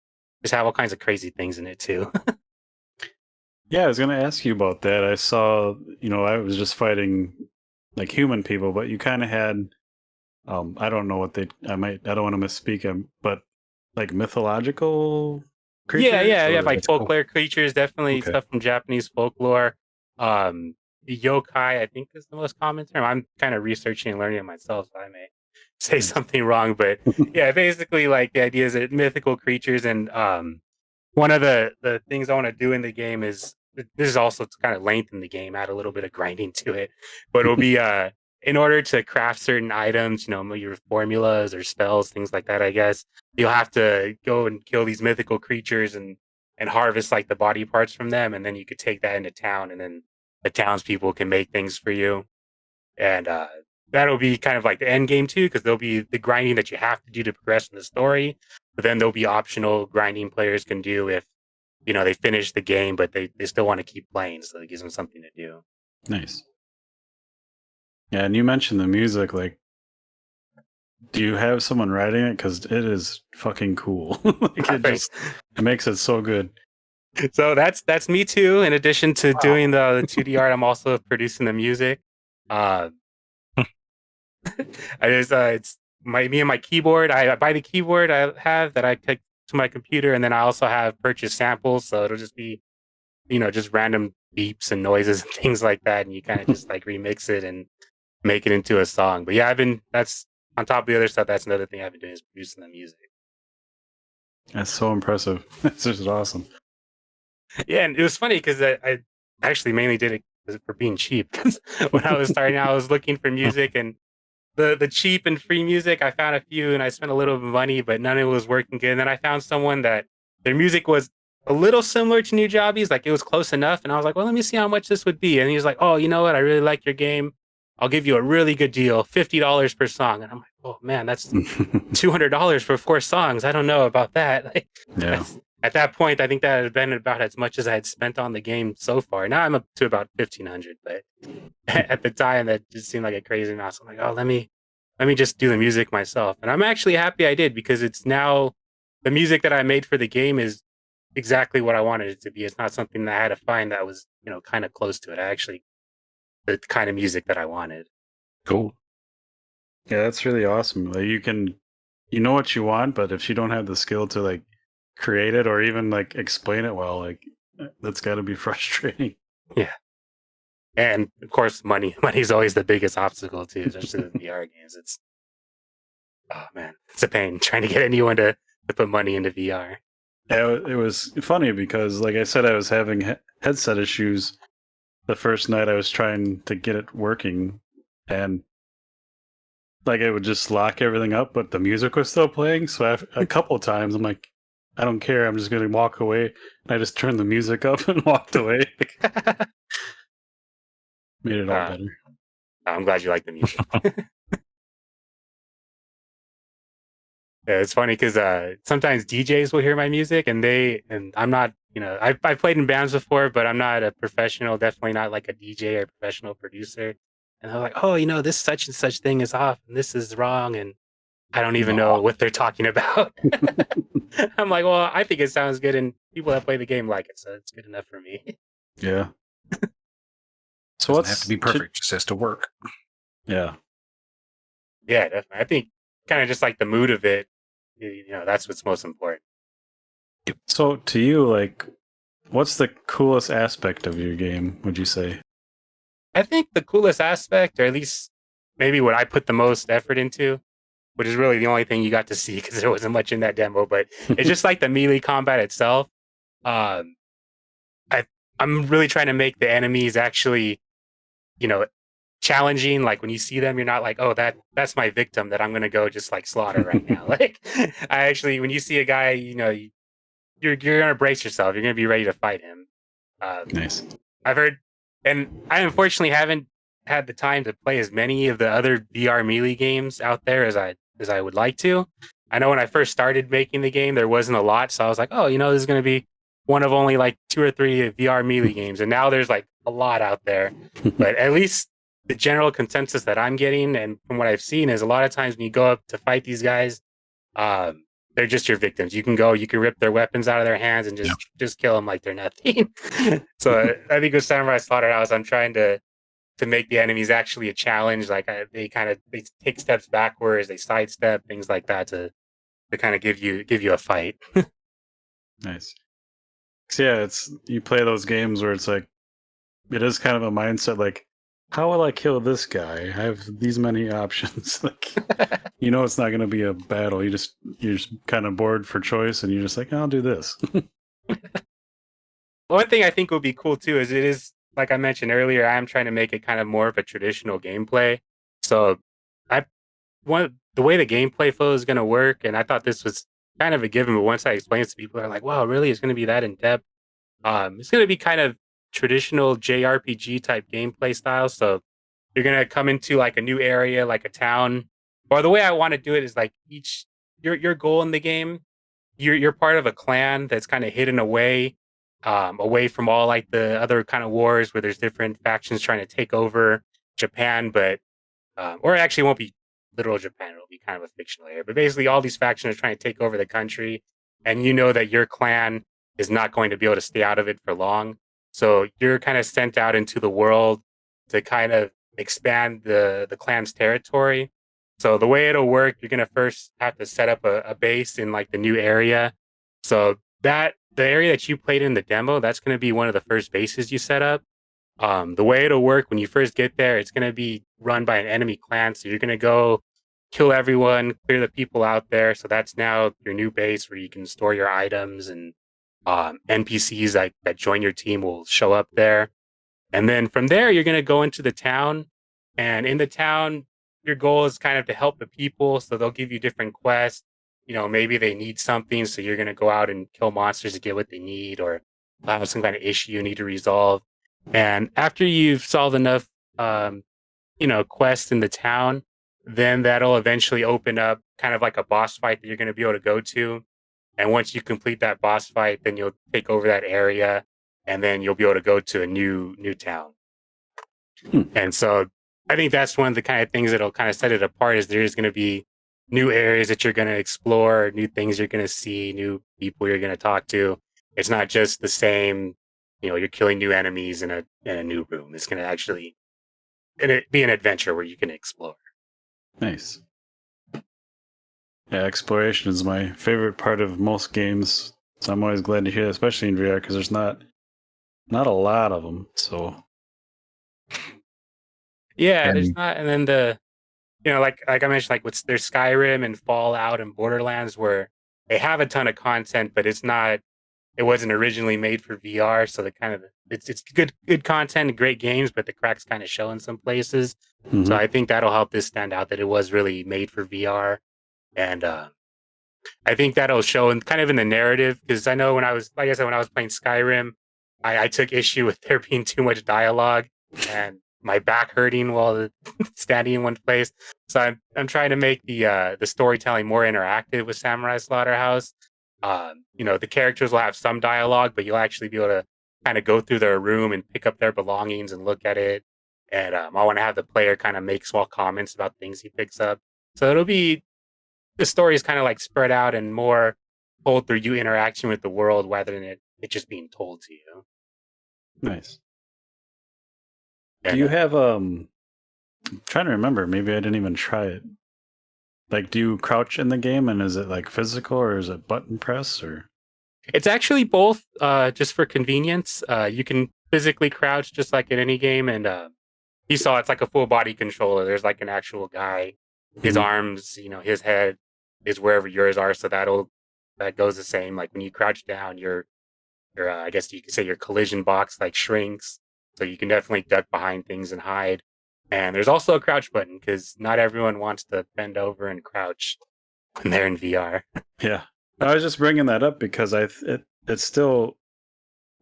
have all kinds of crazy things in it too. Yeah, I was going to ask you about that. I saw, I was just fighting like human people, but you kind of had, I don't know what I don't want to misspeak them, but like mythological creatures? Yeah. Or- Like That's cool. folklore creatures, definitely Okay. stuff from Japanese folklore. Yokai, I think, is the most common term. I'm kind of researching and learning it myself, so I may say Nice. something wrong. But yeah, basically, like the idea is that mythical creatures, and one of the things I want to do in the game is this is also to kind of lengthen the game, add a little bit of grinding to it. But it'll be in order to craft certain items, your formulas or spells, things like that. I guess you'll have to go and kill these mythical creatures and harvest like the body parts from them, and then you could take that into town, and then the townspeople can make things for you. And that'll be kind of like the end game too, because there'll be the grinding that you have to do to progress in the story. But then there'll be optional grinding players can do if they finish the game, but they still want to keep playing, so it gives them something to do. Nice. Yeah, and you mentioned the music. Like, do you have someone writing it? Because it is fucking cool. Like, it makes it so good. So that's me too. In addition to doing the 2D art, I'm also producing the music. I just it's me and my keyboard. I buy the keyboard I have that I take to my computer, and then I also have purchased samples. So it'll just be just random beeps and noises and things like that, and you kind of just like remix it and make it into a song. But yeah, that's on top of the other stuff. That's another thing I've been doing is producing the music. That's so impressive. It's just awesome. Yeah, and it was funny because I actually mainly did it for being cheap. Because when I was starting out, I was looking for music, and the cheap and free music, I found a few, and I spent a little bit of money, but none of it was working good. And then I found someone that their music was a little similar to Nujabes, like it was close enough. And I was like, well, let me see how much this would be. And he was like, oh, you know what? I really like your game. I'll give you a really good deal, $50 per song. And I'm like, oh man, that's $200 for 4 songs. I don't know about that. Like, Yeah. at that point, I think that had been about as much as I had spent on the game so far. Now I'm up to about 1,500, but at the time that just seemed like a crazy amount. So I'm like, oh, let me just do the music myself. And I'm actually happy I did, because it's now the music that I made for the game is exactly what I wanted it to be. It's not something that I had to find that was, kind of close to it. I actually the kind of music that I wanted. Cool. Yeah, that's really awesome. Like, you know what you want, but if you don't have the skill to like create it or even like explain it well, like that's got to be frustrating. Yeah. And of course, money. Money is always the biggest obstacle too, especially in VR games. It's oh man, it's a pain trying to get anyone to put money into VR. Yeah, it was funny because, like I said, I was having headset issues the first night I was trying to get it working, and like it would just lock everything up, but the music was still playing. So a couple of times, I'm like, I don't care. I'm just going to walk away. And I just turned the music up and walked away. Made it all better. I'm glad you like the music. Yeah, it's funny because sometimes DJs will hear my music and I'm not, I've played in bands before, but I'm not a professional, definitely not like a DJ or professional producer. And they're like, oh, this such and such thing is off and this is wrong. And I don't even know what they're talking about. I'm like, well, I think it sounds good and people that play the game like it. So it's good enough for me. Yeah. So doesn't have to be perfect, just has to work. Yeah. Yeah, definitely. I think kind of just like the mood of it, that's what's most important. So to you, like, what's the coolest aspect of your game, would you say? I think the coolest aspect, or at least maybe what I put the most effort into, which is really the only thing you got to see because there wasn't much in that demo, but it's just like the melee combat itself. I'm really trying to make the enemies actually, challenging. Like when you see them, you're not like, oh, that's my victim that I'm going to go just like slaughter right now. Like I actually, when you see a guy, you're going to brace yourself. You're going to be ready to fight him. Nice. I've heard, and I unfortunately haven't had the time to play as many of the other VR melee games out there as I would like to. I know when I first started making the game, there wasn't a lot. So I was like, oh, this is going to be one of only like 2 or 3 VR melee games. And now there's like a lot out there. But at least the general consensus that I'm getting and from what I've seen is a lot of times when you go up to fight these guys, they're just your victims. You can rip their weapons out of their hands and just kill them like they're nothing. So I think with Samurai Slaughterhouse, I'm trying to make the enemies actually a challenge. Like they take steps backwards, they sidestep, things like that to kind of give you a fight. Nice. So yeah, you play those games where it's like it is kind of a mindset like, how will I kill this guy? I have these many options. Like, it's not going to be a battle. You're just kind of bored for choice, and you're just like, I'll do this. One thing I think would be cool too is it is like I mentioned earlier. I'm trying to make it kind of more of a traditional gameplay. So, the way the gameplay flow is going to work, and I thought this was kind of a given, but once I explained it to people, they're like, "Wow, really? It's going to be that in depth?" It's going to be kind of traditional JRPG type gameplay style. So you're going to come into like a new area, like a town, or the way I want to do it is like your goal in the game, you're part of a clan that's kind of hidden away from all like the other kind of wars where there's different factions trying to take over Japan, but or it actually won't be literal Japan, it'll be kind of a fictional area, but basically all these factions are trying to take over the country, and that your clan is not going to be able to stay out of it for long. So you're kind of sent out into the world to kind of expand the clan's territory. So the way it'll work, you're going to first have to set up a base in like the new area. So the area that you played in the demo, that's going to be one of the first bases you set up. The way it'll work when you first get there, it's going to be run by an enemy clan. So you're going to go kill everyone, clear the people out there. So that's now your new base where you can store your items, and NPCs that join your team will show up there. And then from there, you're going to go into the town. And in the town, your goal is kind of to help the people. So they'll give you different quests. Maybe they need something. So you're going to go out and kill monsters to get what they need, or have some kind of issue you need to resolve. And after you've solved enough, quests in the town, then that'll eventually open up kind of like a boss fight that you're going to be able to go to. And once you complete that boss fight, then you'll take over that area, and then you'll be able to go to a new town. And so I think that's one of the kind of things that'll kind of set it apart is there's going to be new areas that you're going to explore, new things you're going to see, new people you're going to talk to. It's not just the same, you're killing new enemies in a new room. It's going to actually be an adventure where you can explore. Nice. Yeah, exploration is my favorite part of most games, so I'm always glad to hear that, especially in VR, because there's not a lot of them. So Yeah, there's And not, and then like I mentioned, like with there's Skyrim and Fallout and Borderlands where they have a ton of content, but it wasn't originally made for VR, so the kind of it's good content, great games, but the cracks kind of show in some places. So Mhm. I think that'll help this stand out that it was really made for VR, and I think that'll show in kind of in the narrative because I know when I was like I said when I was playing Skyrim, I took issue with there being too much dialogue and my back hurting while standing in one place. So I'm trying to make the storytelling more interactive with Samurai Slaughterhouse. The characters will have some dialogue, but you'll actually be able to kind of go through their room and pick up their belongings and look at it. And I want to have the player kind of make small comments about things he picks up. So it'll be the story is kind of like spread out and more told through you interaction with the world rather than it just being told to you. Nice. Do And you have I'm trying to remember, maybe I didn't even try it. Like, do you crouch in the game, and is it like physical, or is it button press, or? it's actually both, just for convenience. You can physically crouch just like in any game, and you saw it's like a full body controller. There's like an actual guy. His Mhm. arms, his head is wherever yours are, so that goes the same. Like when you crouch down, your I guess you could say your collision box like shrinks, so you can definitely duck behind things and hide. And there's also a crouch button because not everyone wants to bend over and crouch when they're in VR. Yeah, I was just bringing that up because it's still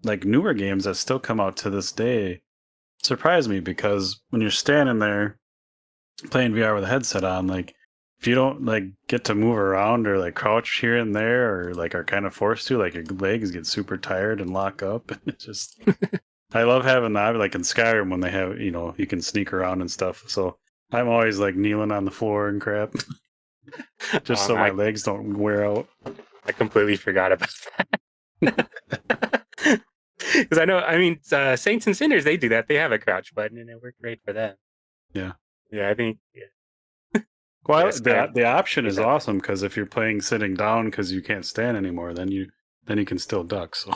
like newer games that still come out to this day surprise me because when you're standing there playing VR with a headset on, like if you don't like get to move around or like crouch here and there or like are kind of forced to, like your legs get super tired and lock up. And it's just I love having that like in Skyrim when they have you can sneak around and stuff. So I'm always like kneeling on the floor and crap just so my I legs don't wear out. I completely forgot about that. Because Saints and Sinners, they do that. They have a crouch button, and it worked great for them. Yeah. Yeah, I think. Well, Yes, the option is that. awesome because if you're playing sitting down because you can't stand anymore, then you can still duck. So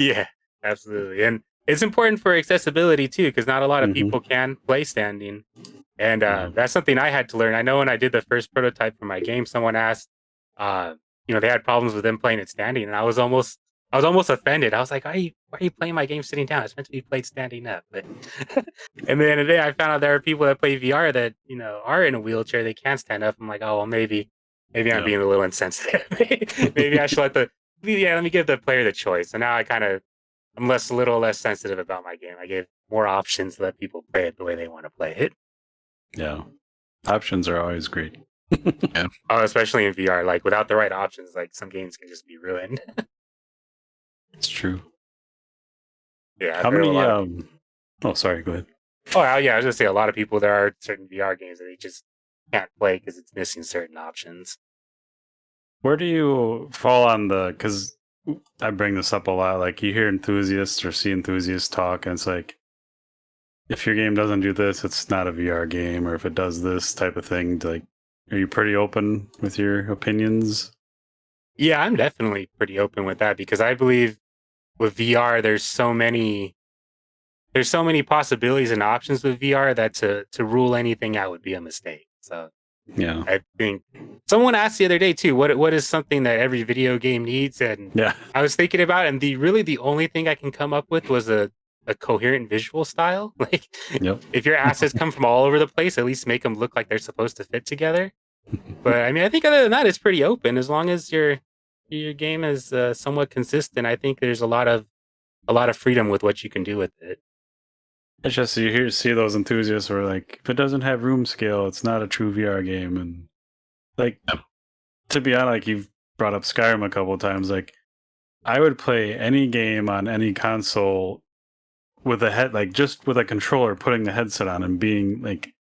Yeah, absolutely. And it's important for accessibility too, because not a lot of Mhm. people can play standing. And Yeah. that's something I had to learn. I know when I did the first prototype for my game, someone asked, uh, they had problems with them playing it standing, and I was almost offended. I was like, why are you playing my game sitting down? It's meant to be played standing up. But and then today I found out there are people that play VR that are in a wheelchair. They can't stand up. I'm like, oh well, maybe I'm Yeah. being a little insensitive. Maybe I should let me give the player the choice. So now I'm a little less sensitive about my game. I give more options to let people play it the way they want to play it. Yeah. Options are always great. Oh, especially in VR. Like without the right options, like some games can just be ruined. It's true. Yeah, I've How heard of a many lot of people. oh sorry, go ahead. Oh, yeah, I was gonna say a lot of people. There are certain VR games that they just can't play because it's missing certain options. Where do you fall on because I bring this up a lot, like you hear enthusiasts or see enthusiasts talk and it's like if your game doesn't do this, it's not a VR game, or if it does this type of thing, like are you pretty open with your opinions? Yeah, I'm definitely pretty open with that because I believe with VR, there's so many possibilities and options with VR that to rule anything out would be a mistake. So Yeah. I think someone asked the other day too, what is something that every video game needs? And Yeah. I was thinking about it, and the only thing I can come up with was a coherent visual style. Like Yep. if your assets come from all over the place, at least make them look like they're supposed to fit together. But I mean, I think other than that, it's pretty open as long as your game is somewhat consistent. I think there's a lot of freedom with what you can do with it. It's just you see those enthusiasts who are like, if it doesn't have room scale, it's not a true VR game. And like, to be honest, like you've brought up Skyrim a couple of times, like I would play any game on any console with a head, like just with a controller, putting the headset on and being like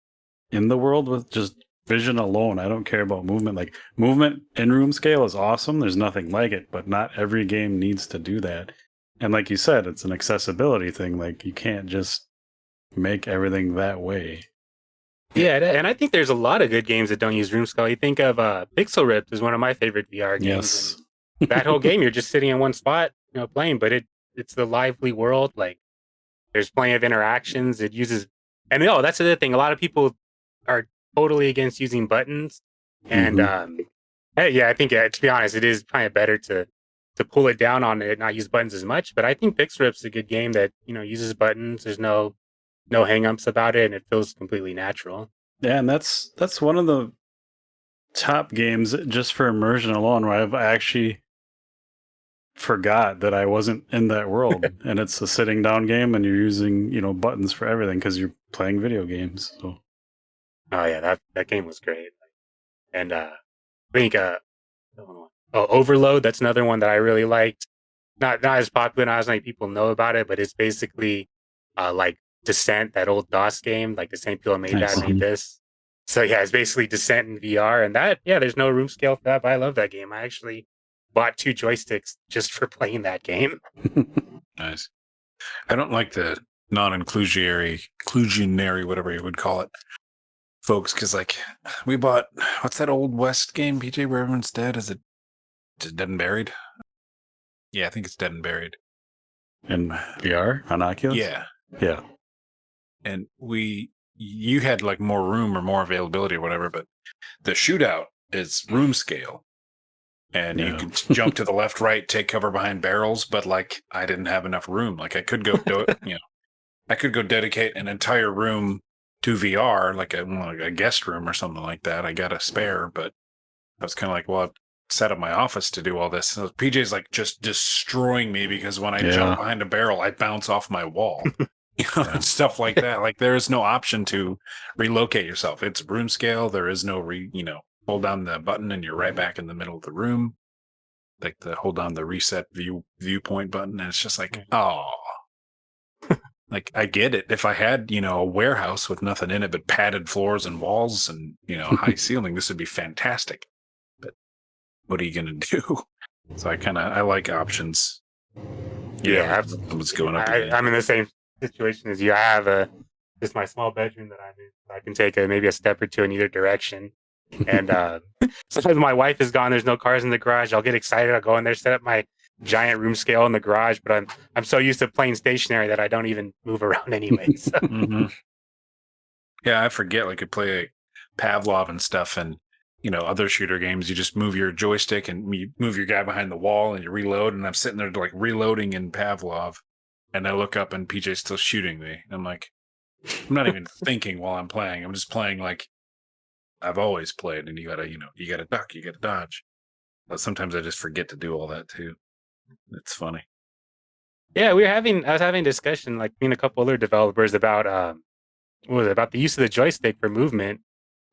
in the world with just vision alone. I don't care about movement. Like movement in room scale is awesome. There's nothing like it, but not every game needs to do that. And like you said, it's an accessibility thing. Like you can't just make everything that way. Yeah, and I think there's a lot of good games that don't use room scale. You think of Pixel Ripped is one of my favorite VR games. Yes. And that whole game, you're just sitting in one spot, playing, but it's the lively world. Like there's plenty of interactions. It uses And no, that's the other thing. A lot of people are totally against using buttons, and yeah, I think to be honest, it is kind of better to pull it down on it, not use buttons as much. But I think Pixrip's a good game that uses buttons. There's no hangups about it, and it feels completely natural. Yeah, and that's one of the top games just for immersion alone, where I've actually forgot that I wasn't in that world, and it's a sitting down game, and you're using buttons for everything because you're playing video games. So. Oh yeah, that game was great, and I think Overload. That's another one that I really liked. Not as popular, not as many people know about it, but it's basically like Descent, that old DOS game. Like the same people made that made this. So yeah, it's basically Descent in VR, and there's no room scale for that. But I love that game. I actually bought 2 joysticks just for playing that game. Nice. I don't like the inclusionary, whatever you would call it, folks, because like we bought what's that old West game, PJ, where everyone's dead? Is it just Dead and Buried? Yeah, I think it's Dead and Buried. In VR on Oculus? Yeah. Yeah. And you had like more room or more availability or whatever, but the shootout is room scale. And you can jump to the left, right, take cover behind barrels, but like I didn't have enough room. Like I could go I could go dedicate an entire room to VR, like a guest room or something like that. I got a spare, but I was kind of like, well, I've set up my office to do all this. So PJ's like just destroying me because when I jump behind a barrel, I bounce off my wall. And stuff like that. Like there is no option to relocate yourself. It's room scale. There is no hold down the button and you're right back in the middle of the room. Like hold down the reset viewpoint button, and it's just like, oh. Like I get it. If I had, a warehouse with nothing in it but padded floors and walls and, high ceiling, this would be fantastic. But what are you gonna do? So I like options. Yeah, what's going up. I'm in the same situation as you. I have just my small bedroom that I'm in. So I can take maybe a step or two in either direction. And sometimes my wife is gone. There's no cars in the garage. I'll get excited. I'll go in there, set up my giant room scale in the garage. But I'm so used to playing stationary that I don't even move around anyway. So. Yeah, I forget. Like I play like Pavlov and stuff, and other shooter games. You just move your joystick and you move your guy behind the wall, and you reload. And I'm sitting there like reloading in Pavlov, and I look up and PJ's still shooting me. I'm like, I'm not even thinking while I'm playing. I'm just playing like I've always played, and you gotta duck, you gotta dodge. But sometimes I just forget to do all that too. It's funny. Yeah, I was having a discussion like being a couple other developers about about the use of the joystick for movement,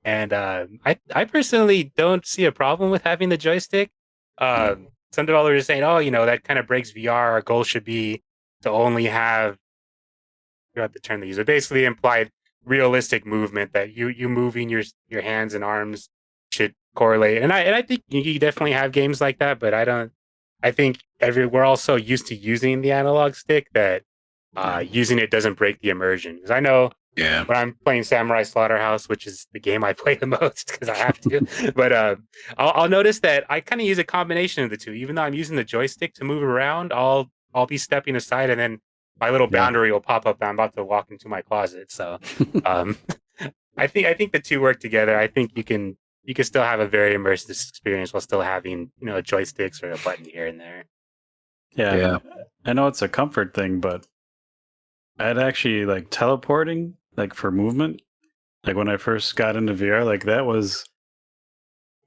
and I personally don't see a problem with having the joystick. Some developers are saying, oh, that kind of breaks VR. Our goal should be to only have, I forgot the term they use, but basically implied realistic movement, that you moving your hands and arms should correlate. And I think you definitely have games like that, but I think we're all so used to using the analog stick that using it doesn't break the immersion. Because I know when I'm playing Samurai Slaughterhouse, which is the game I play the most because I have to, but I'll notice that I kind of use a combination of the two. Even though I'm using the joystick to move around, I'll be stepping aside, and then my little boundary will pop up that I'm about to walk into my closet. So I think the two work together. I think you can still have a very immersive experience while still having joysticks or a button here and there. Yeah. I know it's a comfort thing, but I'd actually like teleporting, like for movement. Like when I first got into VR, like that was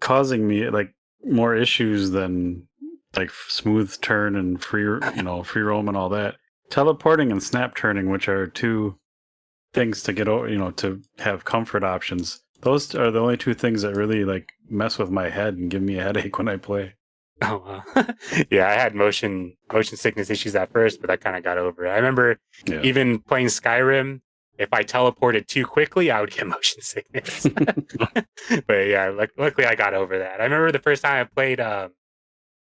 causing me like more issues than like smooth turn and free roam and all that. Teleporting and snap turning, which are two things to get over, to have comfort options. Those are the only two things that really like mess with my head and give me a headache when I play. Oh, yeah, I had motion sickness issues at first, but I kind of got over it. I remember even playing Skyrim, if I teleported too quickly, I would get motion sickness. But yeah, luckily I got over that. I remember the first time I played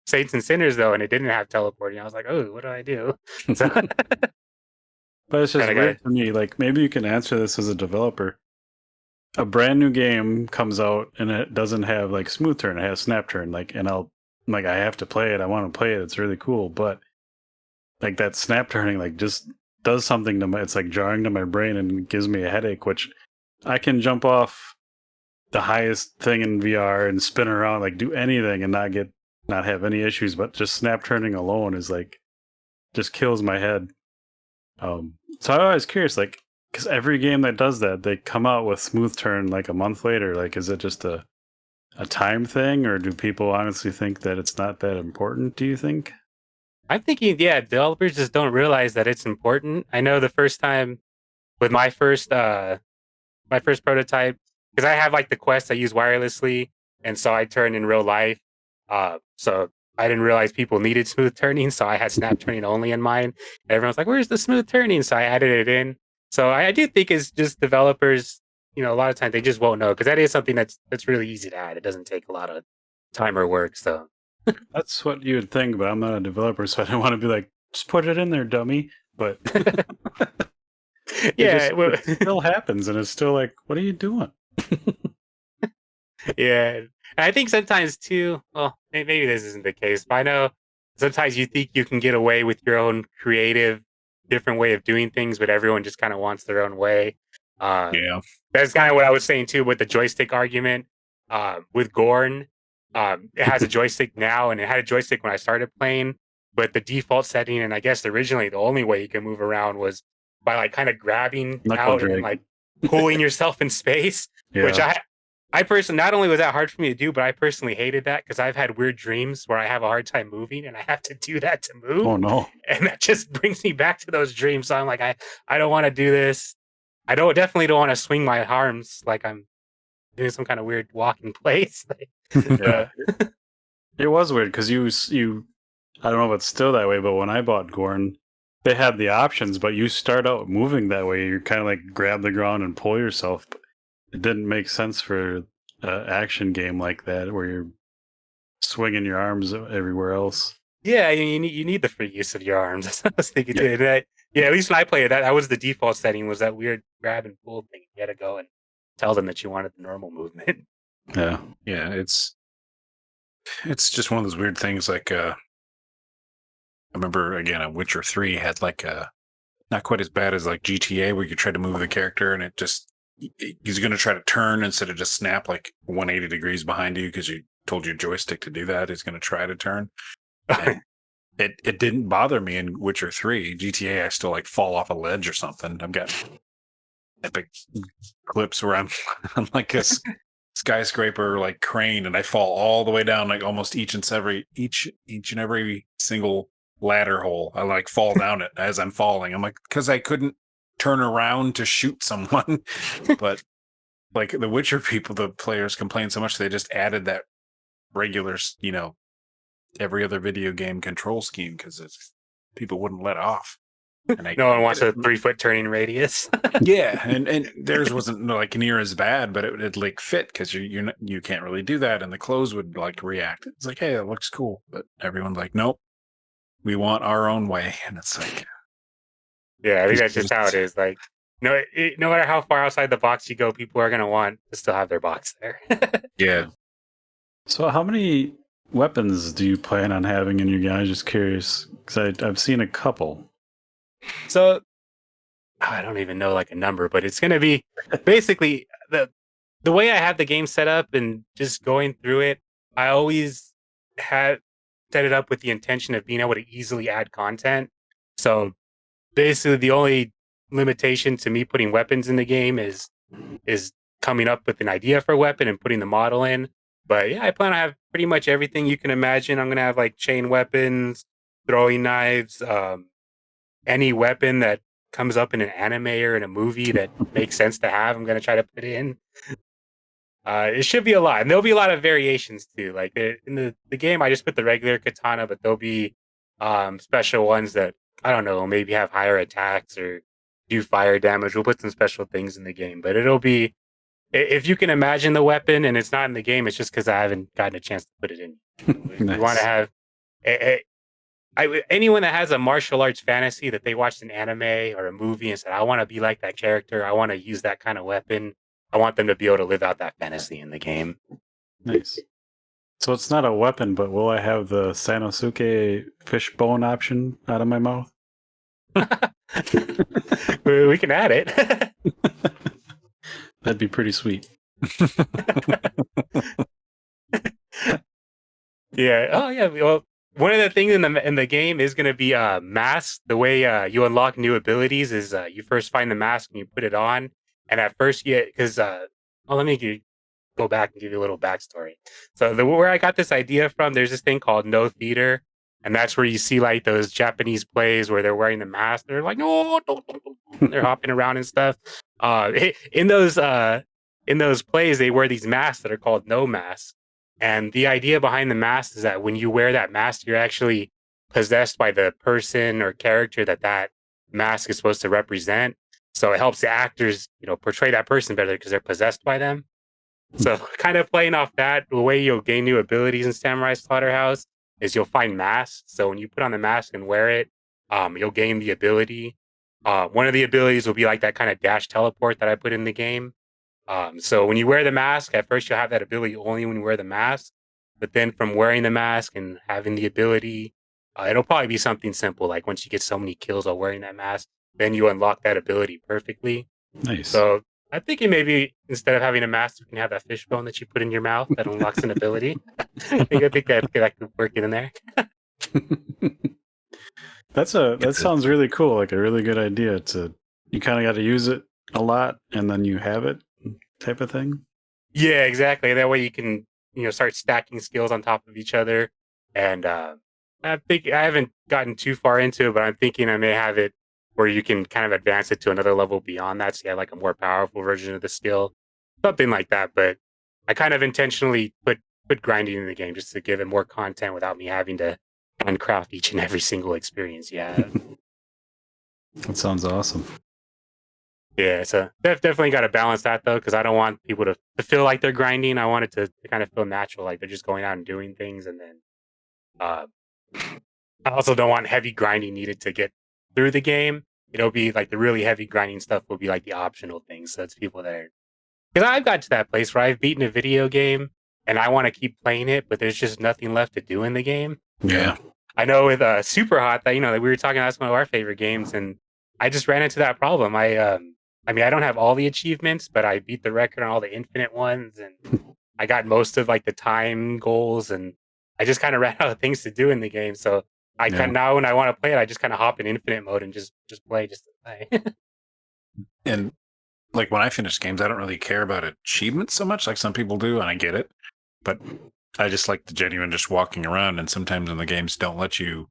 Saints and Sinners though, and it didn't have teleporting. I was like, oh, what do I do? So, but it's just weird to me. Like maybe you can answer this as a developer. A brand new game comes out and it doesn't have like smooth turn; it has snap turn. I have to play it. I want to play it. It's really cool, but like that snap turning, like just does something to my. It's like jarring to my brain and gives me a headache. Which I can jump off the highest thing in VR and spin around, like do anything and not have any issues. But just snap turning alone is like just kills my head. So I was curious, like, because every game that does that, they come out with smooth turn like a month later. Like, is it just a time thing, or do people honestly think that it's not that important? Do you think? I'm thinking, yeah, developers just don't realize that it's important. I know the first time with my first prototype, because I have like the Quest I use wirelessly, and so I turn in real life. So I didn't realize people needed smooth turning, so I had snap turning only in mine. And everyone's like, "Where's the smooth turning?" So I added it in. So I do think it's just developers. You know, a lot of times they just won't know because that is something that's really easy to add. It doesn't take a lot of time or work. So That's what you would think, but I'm not a developer, so I don't want to be like, just put it in there, dummy. But yeah, it still happens, and it's still like, what are you doing? yeah. And I think sometimes too, well, maybe this isn't the case, but I know sometimes you think you can get away with your own creative, different way of doing things, but everyone just kind of wants their own way. Yeah. That's kind of what I was saying too with the joystick argument. With Gorn, it has a joystick now, and it had a joystick when I started playing. But the default setting, and I guess originally the only way you can move around was by like kind of grabbing Knuckle out and then drag. like pulling yourself in space. Which Yeah. I personally, not only was that hard for me to do, but I personally hated that because I've had weird dreams where I have a hard time moving and I have to do that to move. Oh no. And that just brings me back to those dreams. So I'm like, I don't want to do this. I definitely don't want to swing my arms like I'm doing some kind of weird walking place. Yeah. It was weird because you I don't know if it's still that way, but when I bought Gorn, they had the options, but you start out moving that way. You kind of like grab the ground and pull yourself. It didn't make sense for an action game like that where you're swinging your arms everywhere else. Yeah, you need the free use of your arms. That's what I was thinking too. Yeah, at least when I played that was the default setting, was that weird grab and pull thing. You had to go and tell them that you wanted the normal movement. Yeah. Yeah, it's just one of those weird things. Like I remember again, Witcher 3 had like not quite as bad as like GTA, where you try to move the character and it just he's going to try to turn instead of just snap like 180 degrees behind you because you told your joystick to do that. He's going to try to turn. And it didn't bother me in Witcher 3. GTA, I still like fall off a ledge or something. I've got epic clips where I'm on like a skyscraper like crane and I fall all the way down like almost each and every single ladder hole. I like fall down it as I'm falling. I'm like, because I couldn't turn around to shoot someone. But like the Witcher people, the players complain so much they just added that regular, every other video game control scheme because people wouldn't let off. And No one wants a 3-foot turning radius. Yeah, and theirs wasn't like near as bad, but it like fit because you can't really do that, and the clothes would like react. It's like, hey, it looks cool, but everyone's like, nope, we want our own way, and it's like, yeah, I think that's just how it is. Like, no matter how far outside the box you go, people are gonna want to still have their box there. yeah. So how many weapons do you plan on having in your guys? Just curious, because I've seen a couple. So I don't even know like a number, but it's gonna be basically the way I have the game set up and just going through it. I always had set it up with the intention of being able to easily add content. So basically, the only limitation to me putting weapons in the game is coming up with an idea for a weapon and putting the model in. But yeah, I plan to have pretty much everything you can imagine. I'm gonna have like chain weapons, throwing knives, any weapon that comes up in an anime or in a movie that makes sense to have. I'm gonna try to put in. It should be a lot, and there'll be a lot of variations too. Like in the game, I just put the regular katana, but there'll be special ones that I don't know, maybe have higher attacks or do fire damage. We'll put some special things in the game, but it'll be, if you can imagine the weapon and it's not in the game, it's just because I haven't gotten a chance to put it in. Nice. We want to have anyone that has a martial arts fantasy that they watched an anime or a movie and said, I want to be like that character. I want to use that kind of weapon. I want them to be able to live out that fantasy in the game. Nice. So it's not a weapon, but will I have the Sanosuke fishbone option out of my mouth? We can add it. That'd be pretty sweet. Yeah. Oh, yeah. Well, one of the things in the game is going to be masks. The way you unlock new abilities is you first find the mask and you put it on, and at first you because let me go back and give you a little backstory. So where I got this idea from, there's this thing called No Theater, and that's where you see like those Japanese plays where they're wearing the mask. They're like no, they're hopping around and stuff. Uh, in those plays, they wear these masks that are called no masks. And the idea behind the mask is that when you wear that mask, you're actually possessed by the person or character that mask is supposed to represent. So it helps the actors, portray that person better because they're possessed by them. So kind of playing off that, the way you'll gain new abilities in Samurai Slaughterhouse is you'll find masks. So when you put on the mask and wear it, you'll gain the ability. One of the abilities will be like that kind of dash teleport that I put in the game. So when you wear the mask, at first you'll have that ability only when you wear the mask. But then from wearing the mask and having the ability, it'll probably be something simple. Like once you get so many kills while wearing that mask, then you unlock that ability perfectly. Nice. So I think maybe instead of having a mask, you can have that fishbone that you put in your mouth that unlocks an ability. I think that could work in there. That sounds really cool. Like a really good idea. You kind of got to use it a lot, and then you have it, type of thing. Yeah, exactly. That way you can start stacking skills on top of each other. And I think I haven't gotten too far into it, but I'm thinking I may have it where you can kind of advance it to another level beyond that. So you have like a more powerful version of the skill, something like that. But I kind of intentionally put grinding in the game just to give it more content without me having to handcraft each and every single experience you have. That sounds awesome. Yeah, so definitely got to balance that though, because I don't want people to feel like they're grinding. I want it to kind of feel natural, like they're just going out and doing things. And then I also don't want heavy grinding needed to get through the game. It'll be like the really heavy grinding stuff will be like the optional things. So it's people that are, because I've got to that place where I've beaten a video game and I want to keep playing it, but there's just nothing left to do in the game. Yeah. I know with Super Hot that that we were talking. That's one of our favorite games, and I just ran into that problem. I mean, I don't have all the achievements, but I beat the record on all the infinite ones, and I got most of like the time goals, and I just kind of ran out of things to do in the game. So I kind of now when I want to play it, I just kind of hop in infinite mode and just play just to play. And like when I finish games, I don't really care about achievements so much, like some people do, and I get it. But I just like the genuine just walking around, and sometimes when the games don't let you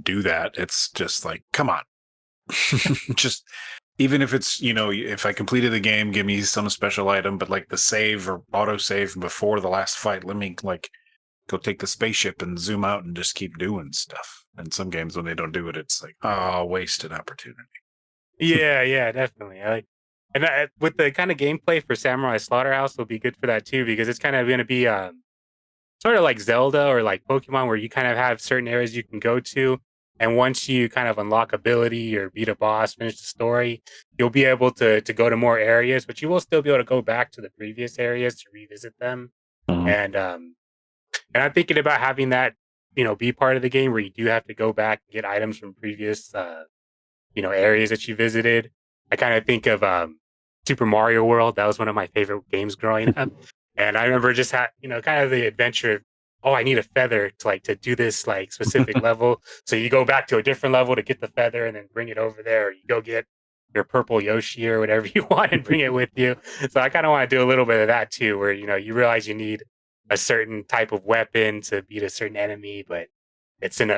do that, it's just like, come on. Just even if it's, if I completed the game, give me some special item, but like the save or auto save before the last fight, let me like go take the spaceship and zoom out and just keep doing stuff. And some games when they don't do it, it's like, oh, wasted opportunity. Yeah, definitely. And with the kind of gameplay for Samurai Slaughterhouse will be good for that too, because it's kind of going to be sort of like Zelda or like Pokemon, where you kind of have certain areas you can go to. And once you kind of unlock ability or beat a boss, finish the story, you'll be able to go to more areas, but you will still be able to go back to the previous areas to revisit them. Mm-hmm. And I'm thinking about having that, be part of the game where you do have to go back and get items from previous, areas that you visited. I kind of think of Super Mario World. That was one of my favorite games growing up. And I remember just kind of the adventure of, oh, I need a feather to do this like specific level. So you go back to a different level to get the feather and then bring it over there. Or you go get your purple Yoshi or whatever you want and bring it with you. So I kind of want to do a little bit of that too, where, you realize you need a certain type of weapon to beat a certain enemy, but it's in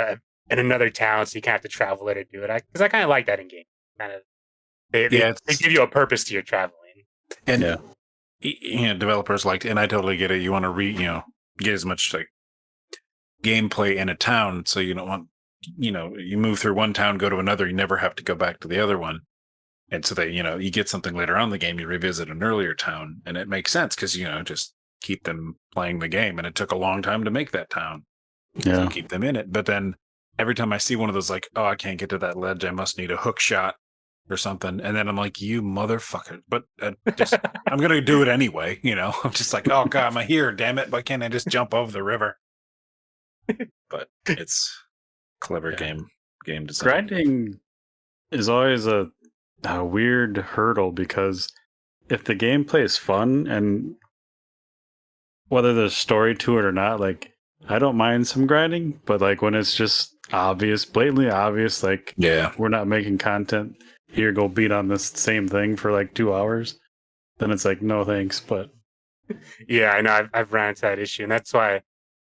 another town. So you kind of have to travel there to do it. Because I kind of like that in game. Kind of, they give you a purpose to your traveling. And developers and I totally get it. You want to get as much like gameplay in a town, so you don't want you move through one town, go to another, you never have to go back to the other one, and so that you get something later on in the game, you revisit an earlier town, and it makes sense because just keep them playing the game, and it took a long time to make that town, so keep them in it. But then every time I see one of those, like, oh, I can't get to that ledge, I must need a hook shot or something, and then I'm like, you motherfucker, but I'm gonna do it anyway. I'm just like, oh god, am I here, damn it, why can't I just jump over the river? But it's clever game design. is always a weird hurdle because if the gameplay is fun and whether there's story to it or not, like I don't mind some grinding, but like when it's just obvious, blatantly obvious, like Yeah. we're not making content here, go beat on this same thing for like 2 hours, then it's like no thanks. But Yeah, I know. I've run into that issue, and that's why,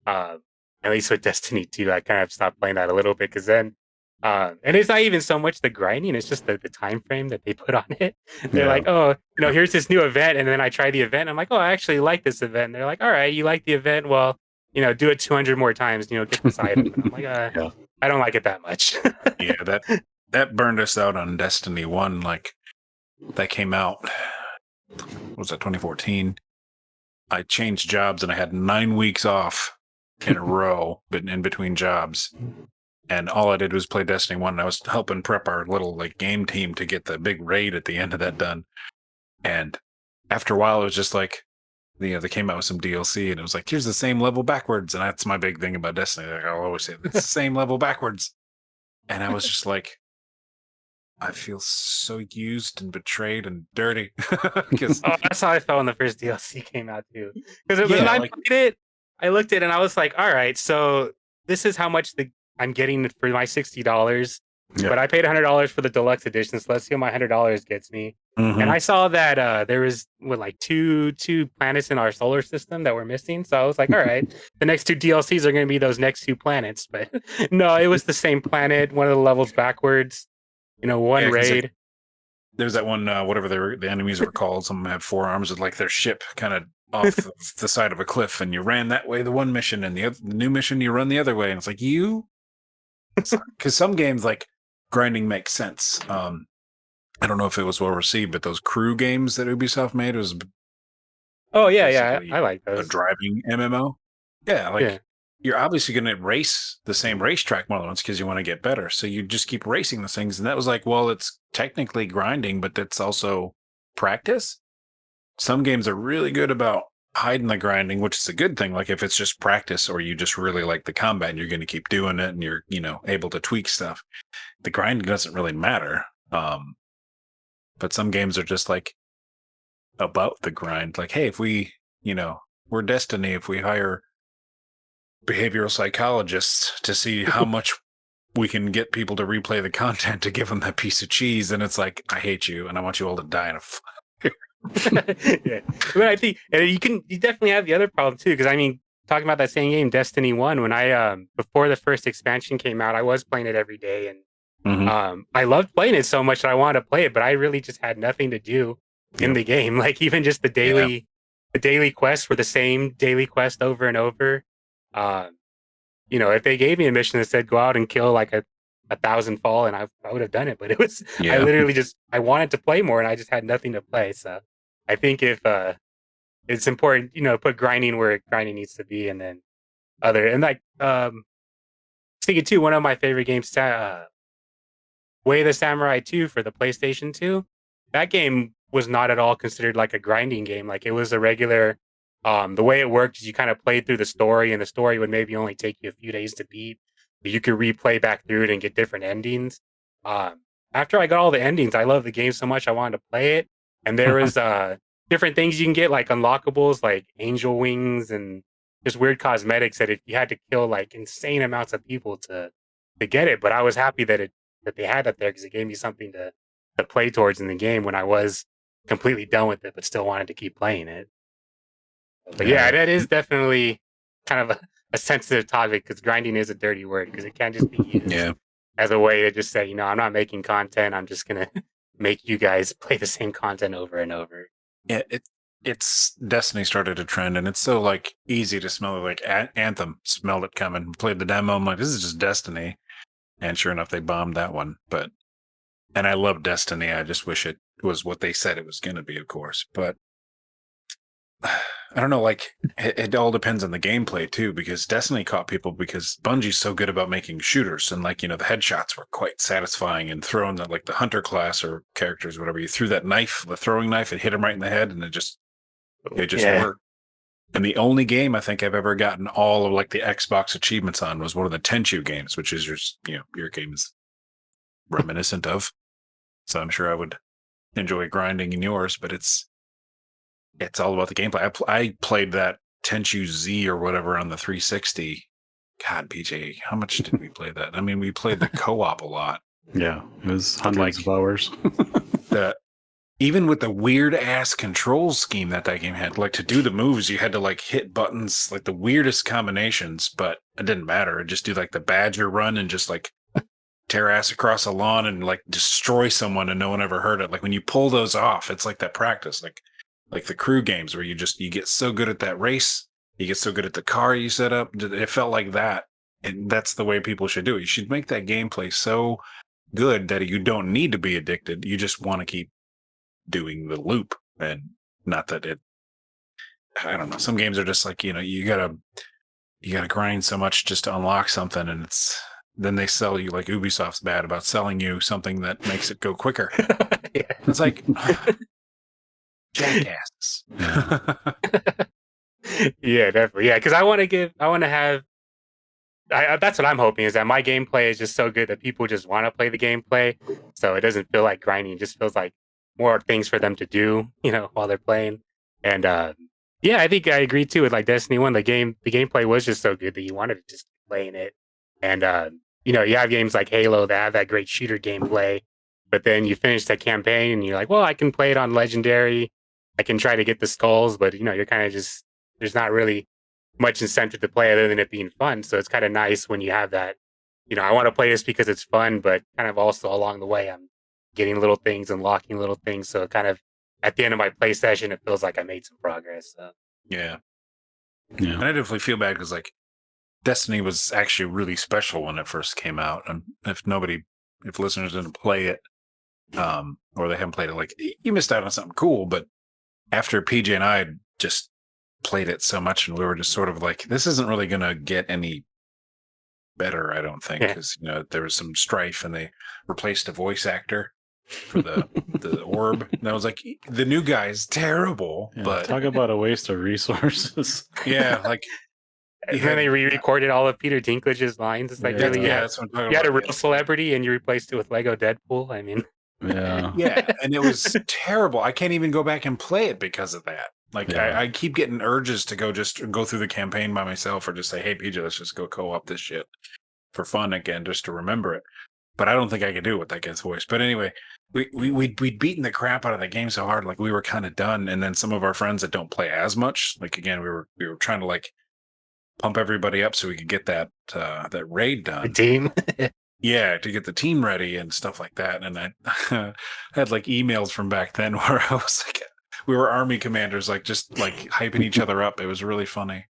at least with Destiny 2, I kind of stopped playing that a little bit because then, and it's not even so much the grinding; it's just the time frame that they put on it. They're Yeah. like, "Oh, here's this new event," and then I try the event. I'm like, "Oh, I actually like this event." And they're like, "All right, you like the event? Well, do it 200 more times. Get this item." And I'm like, Yeah. I don't like it that much." Yeah, that burned us out on Destiny 1. Like, that came out, what was that, 2014? I changed jobs and I had 9 weeks off in a row, but in between jobs. And all I did was play Destiny 1. And I was helping prep our little like game team to get the big raid at the end of that done. And after a while, it was just like, they came out with some DLC and it was like, here's the same level backwards. And that's my big thing about Destiny. Like, I'll always say, it's the same level backwards. And I was just like, I feel so used and betrayed and dirty. Because That's how I felt when the first DLC came out too. Because Yeah, when I like- played it, I looked at it and I was like, all right, so this is how much I'm getting for my $60. Yeah. But I paid $100 for the deluxe edition, so let's see what my $100 gets me. Mhm. And I saw that there was like two planets in our solar system that were missing. So I was like, all right, the next 2 DLCs are going to be those next 2 planets. But no, it was the same planet, one of the levels backwards. One Yeah, 'cause raid. There's that one, whatever the enemies were called. Some have 4 arms with like their ship kind of off the side of a cliff, and you ran that way the one mission, and the new mission you run the other way, and it's like because some games like grinding makes sense. I don't know if it was well received, but those crew games that Ubisoft made was Oh yeah, basically I like a those. driving MMO. Yeah, like Yeah. you're obviously going to race the same racetrack more than once because you want to get better. So you just keep racing those things. And that was like, well, it's technically grinding, but that's also practice. Some games are really good about hiding the grinding, which is a good thing. Like if it's just practice or you just really like the combat and you're going to keep doing it and you're, able to tweak stuff. The grinding doesn't really matter. But some games are just like about the grind. Like, hey, if we, we're Destiny, if we hire behavioral psychologists to see how much we can get people to replay the content to give them that piece of cheese, and it's like, I hate you and I want you all to die in a Yeah, but I think you definitely have the other problem too. Because I mean, talking about that same game, Destiny 1, when I before the first expansion came out, I was playing it every day, and I loved playing it so much that I wanted to play it, but I really just had nothing to do in the game. Like even just the daily quests were the same daily quest over and over. If they gave me a mission that said go out and kill like a 1,000 fallen, I would have done it. But it was I literally I wanted to play more, and I just had nothing to play. So I think if it's important, put grinding where grinding needs to be, and then thinking too, one of my favorite games, Way of the Samurai 2 for the PlayStation 2. That game was not at all considered like a grinding game. Like it was a regular. The way it worked is you kind of played through the story, and the story would maybe only take you a few days to beat. But you could replay back through it and get different endings. After I got all the endings, I loved the game so much I wanted to play it. And there was different things you can get, like unlockables, like angel wings and just weird cosmetics that you had to kill like insane amounts of people to get it. But I was happy that they had that there because it gave me something to play towards in the game when I was completely done with it, but still wanted to keep playing it. But yeah, that is definitely kind of a sensitive topic because grinding is a dirty word because it can't just be used as a way to just say, I'm not making content. I'm just going to make you guys play the same content over and over. Yeah, it's Destiny started a trend, and it's so like easy to smell it. Like Anthem smelled it coming, played the demo. I'm like, this is just Destiny. And sure enough, they bombed that one. And I love Destiny. I just wish it was what they said it was going to be, of course. But I don't know, like it all depends on the gameplay too, because Destiny caught people because Bungie's so good about making shooters, and like, the headshots were quite satisfying, and throwing the hunter class or characters, whatever, you threw that knife, the throwing knife, it hit him right in the head, and it just worked. And the only game I think I've ever gotten all of like the Xbox achievements on was one of the Tenchu games, which is your game is reminiscent of. so I'm sure I would enjoy grinding in yours. But it's all about the gameplay. I played that Tenchu Z or whatever on the 360. God, PJ, how much did we play that? I mean, we played the co-op a lot. Yeah, it was But, hundreds of hours. Even with the weird ass control scheme that game had, like to do the moves, you had to like hit buttons, like the weirdest combinations, but it didn't matter. It just do like the badger run and just like tear ass across a lawn and like destroy someone and no one ever heard it. Like when you pull those off, it's like that practice, like the crew games where you get so good at that race, you get so good at the car you set up. It felt like that. And that's the way people should do it. You should make that gameplay so good that you don't need to be addicted. You just want to keep doing the loop, and not that I don't know. Some games are just like, you gotta grind so much just to unlock something, and then they sell you, like Ubisoft's bad about selling you something that makes it go quicker. Yeah. It's like jackasses. Yeah, definitely. Yeah, because I want to have. That's what I'm hoping, is that my gameplay is just so good that people just want to play the gameplay, so it doesn't feel like grinding. It just feels like more things for them to do, while they're playing. And yeah, I think I agree too with like Destiny 1. The gameplay was just so good that you wanted to just keep playing it. And you have games like Halo that have that great shooter gameplay, but then you finish that campaign and you're like, well, I can play it on Legendary. I can try to get the skulls, but you're kind of just, there's not really much incentive to play other than it being fun. So it's kind of nice when you have that, I want to play this because it's fun, but kind of also along the way, I'm getting little things, unlocking little things. So kind of at the end of my play session, it feels like I made some progress. So. Yeah. And I definitely feel bad because like Destiny was actually really special when it first came out. And if listeners didn't play it, or they haven't played it, like you missed out on something cool. But after PJ and I just played it so much, and we were just sort of like, this isn't really going to get any better, I don't think, because there was some strife and they replaced a voice actor for the orb, and I was like, the new guy's terrible. Yeah, but talk about a waste of resources. Yeah, like and then they re-recorded all of Peter Dinklage's lines. It's like, really, that's what I'm talking you had a about. real celebrity and you replaced it with Lego Deadpool. I mean, yeah, and it was terrible. I can't even go back and play it because of that. Like I keep getting urges to go through the campaign by myself, or just say, hey PJ, let's just go co-op this shit for fun again, just to remember it. But I don't think I could do it with that guy's voice. But anyway, we'd beaten the crap out of the game so hard, like we were kind of done. And then some of our friends that don't play as much, like again, we were trying to like pump everybody up so we could get that raid done. the team. Yeah, to get the team ready and stuff like that. And I had like emails from back then where I was like, we were army commanders, like just like hyping each other up. It was really funny.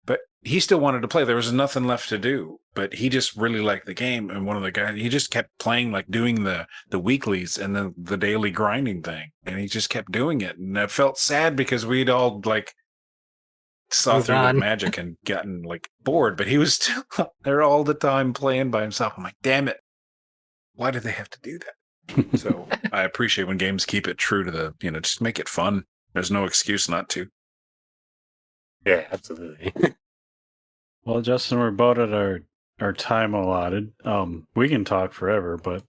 But he still wanted to play. There was nothing left to do, but he just really liked the game. And one of the guys, he just kept playing, like doing the weeklies and then the daily grinding thing. And he just kept doing it. And I felt sad because we'd all like saw through the magic and gotten like bored, but he was still there all the time playing by himself. I'm like, damn it. Why did they have to do that? So I appreciate when games keep it true to the, just make it fun. There's no excuse not to. Yeah, absolutely. Well, Justin, we're about at our time allotted. We can talk forever, but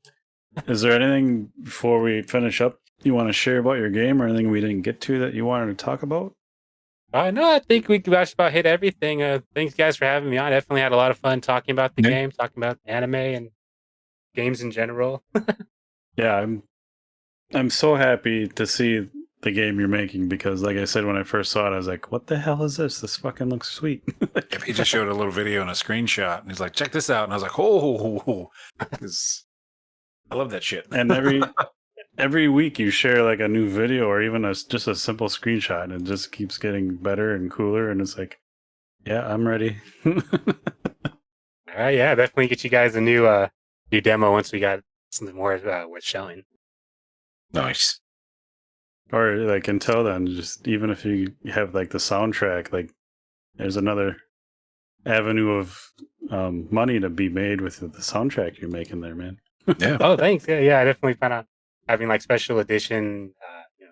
is there anything before we finish up you want to share about your game, or anything we didn't get to that you wanted to talk about? No, I think we just about hit everything. Thanks, guys, for having me on. Definitely had a lot of fun talking about the game, talking about anime and games in general. Yeah, I'm so happy to see the game you're making, because like I said, when I first saw it, I was like, what the hell is this? This fucking looks sweet. He just showed a little video and a screenshot, and he's like, check this out. And I was like, oh, because I love that shit. And every week you share like a new video or even just a simple screenshot, and it just keeps getting better and cooler. And it's like, yeah, I'm ready. All right, yeah, definitely get you guys a new demo once we got something more worth showing. Nice. Or like until then, just even if you have like the soundtrack, like there's another avenue of money to be made with the soundtrack you're making there, man. Yeah. Oh, thanks. Yeah, I definitely plan on having like special edition,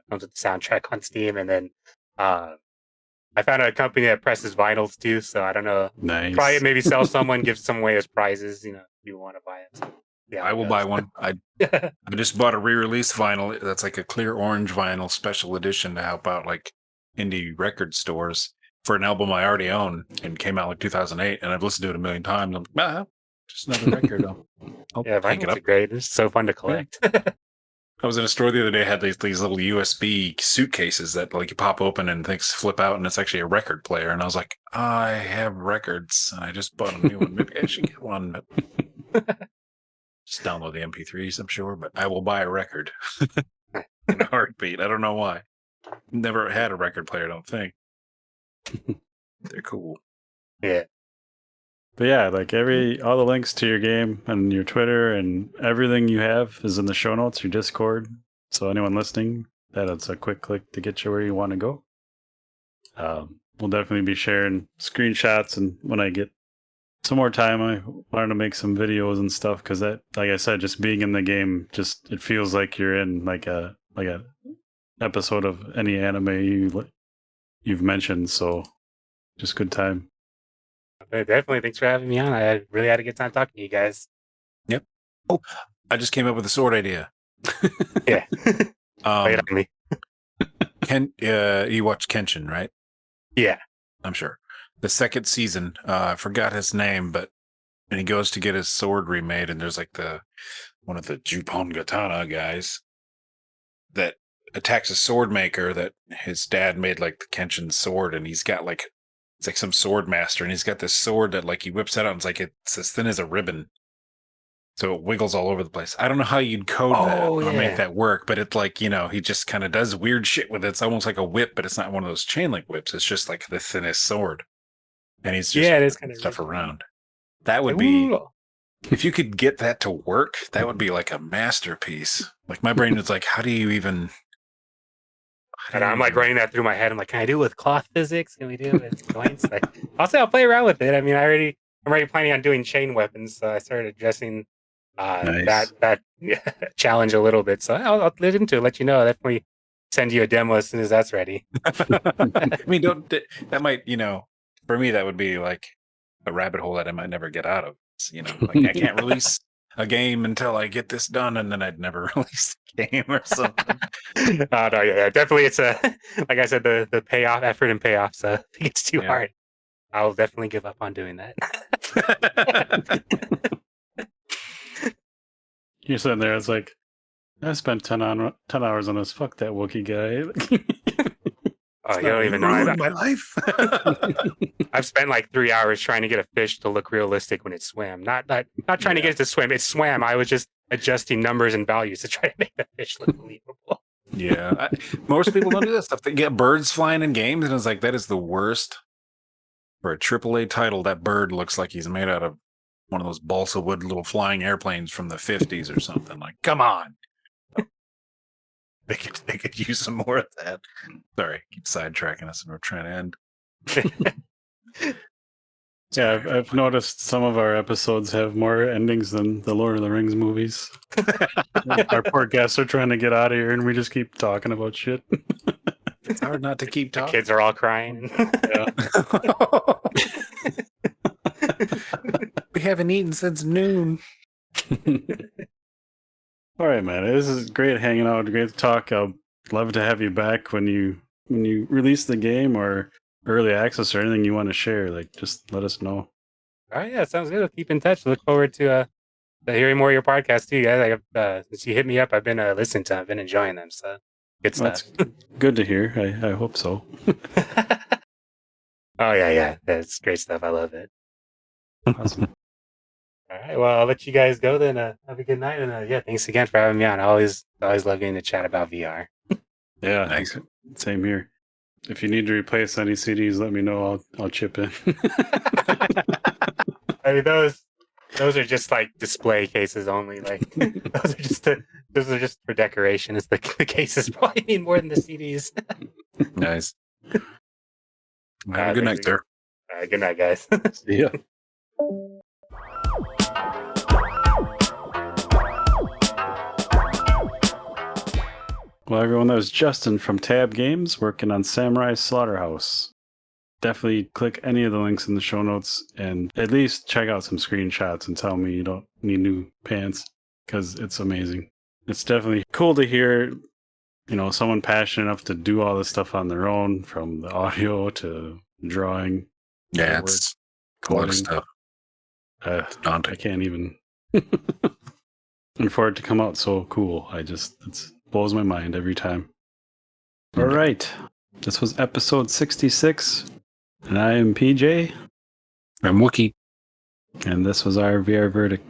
comes with the soundtrack on Steam, and then I found a company that presses vinyls too. So I don't know. Nice. Probably maybe sell someone, give some away as prizes. If you want to buy it. So Yeah, I will buy one. I just bought a re-release vinyl. That's like a clear orange vinyl special edition to help out like indie record stores for an album I already own and came out like 2008, and I've listened to it a million times. I'm just another record. I'll Yeah, pick it vinyls up. are great. It's so fun to collect. I was in a store the other day, had these little USB suitcases that like you pop open and things flip out, and it's actually a record player. And I was like, I have records, and I just bought a new one. Maybe I should get one. But just download the MP3s, I'm sure. But I will buy a record in a heartbeat. I don't know why. Never had a record player, I don't think. They're cool. Yeah. But yeah, like all the links to your game and your Twitter and everything you have is in the show notes, your Discord. So anyone listening, that's a quick click to get you where you want to go. We'll definitely be sharing screenshots, and when I get some more time, I wanted to make some videos and stuff because that, like I said, just being in the game, just it feels like you're in like a episode of any anime you've mentioned. So just good time. Definitely. Thanks for having me on. I really had a good time talking to you guys. Yep. Oh, I just came up with a sword idea. Yeah. Lay it on me. You watch Kenshin, right? Yeah. I'm sure. The second season, I forgot his name, but when he goes to get his sword remade, and there's like one of the Jupon Gatana guys that attacks a sword maker that his dad made like the Kenshin sword, and he's got like it's like some sword master, and he's got this sword that like he whips it out, and it's like it's as thin as a ribbon. So it wiggles all over the place. I don't know how you'd code that or make that work, but it's like, he just kind of does weird shit with it. It's almost like a whip, but it's not one of those chain link whips. It's just like the thinnest sword. And he's just it is kind of stuff around. That would be, if you could get that to work, that would be like a masterpiece. Like my brain is like, how do you even... And I'm like running that through my head. I'm like, can I do it with cloth physics? Can we do it with joints? Like, I'll play around with it. I mean, I'm already planning on doing chain weapons, so I started addressing that challenge a little bit. So I'll live into it. Let you know. I'll definitely send you a demo as soon as that's ready. I mean, that might for me that would be like a rabbit hole that I might never get out of. Like I can't release a game until I get this done, and then I'd never release the game or something. No, yeah, definitely. It's like I said, the payoff, effort and payoff. So if it gets too hard, I'll definitely give up on doing that. You're sitting there, it's like, I spent 10 hours on this. Fuck that Wookiee guy. Oh, you don't even know. My life. I've spent like 3 hours trying to get a fish to look realistic when it swam. Not trying to get it to swim. It swam. I was just adjusting numbers and values to try to make the fish look believable. Yeah, most people don't do that stuff. They get birds flying in games, and it's like that is the worst for a AAA title. That bird looks like he's made out of one of those balsa wood little flying airplanes from the 50s or something. Like, come on. They could use some more of that. Sorry, keep sidetracking us, and we're trying to end. Yeah, I've noticed some of our episodes have more endings than the Lord of the Rings movies. Our poor guests are trying to get out of here, and we just keep talking about shit. It's hard not to keep The talking. kids are all crying. We haven't eaten since noon. All right, man. This is great hanging out. Great to talk. I'd love to have you back when you release the game or early access or anything you want to share. Like, just let us know. All right, yeah, sounds good. We'll keep in touch. Look forward to hearing more of your podcasts too, guys. Since you hit me up, I've been listening to them. I've been enjoying them. So good stuff. That's good to hear. I hope so. Oh yeah, that's great stuff. I love it. Awesome. All right, well, I'll let you guys go then. Have a good night, and yeah, thanks again for having me on. I always love getting to chat about VR. Yeah, Thanks. Same here. If you need to replace any CDs, let me know. I'll chip in. I mean, those are just like display cases only. Like those are just for decoration. It's the cases probably need more than the CDs. Nice. Have a good night, sir. All right, good night, guys. See ya. Well, everyone, that was Justin from Tab Games working on Samurai Slaughterhouse. Definitely click any of the links in the show notes and at least check out some screenshots and tell me you don't need new pants. because it's amazing. It's definitely cool to hear, someone passionate enough to do all this stuff on their own, from the audio to drawing. Yeah, artwork, it's a lot of coding. stuff. I Daunting. can't even. And for it to come out so cool, it blows my mind every time. All right. This was episode 66, and I am PJ. I'm Wookie. And this was our VR verdict.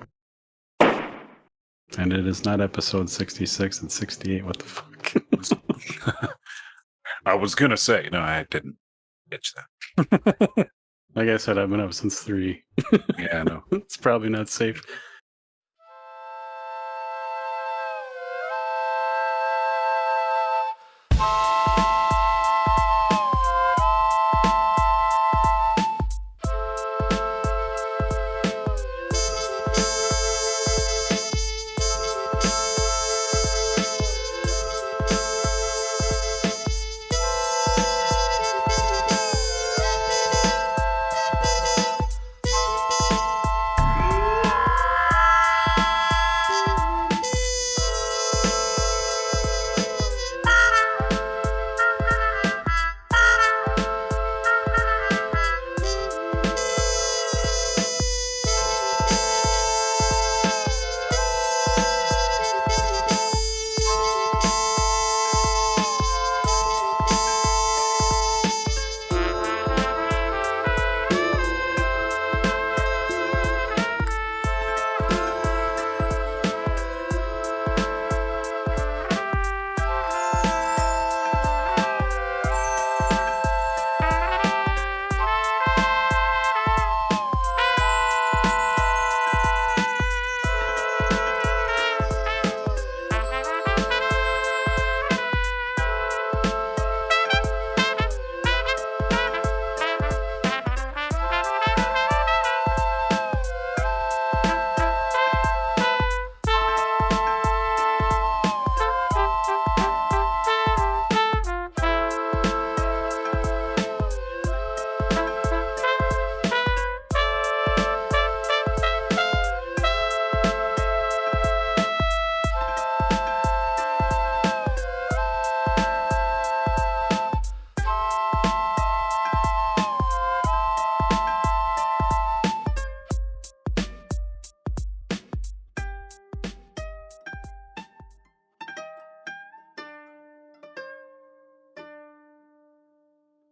And it is not episode 66, it's 68. What the fuck? I was going to say, no, I didn't pitch that. Like I said, I've been up since 3. Yeah, I know. It's probably not safe.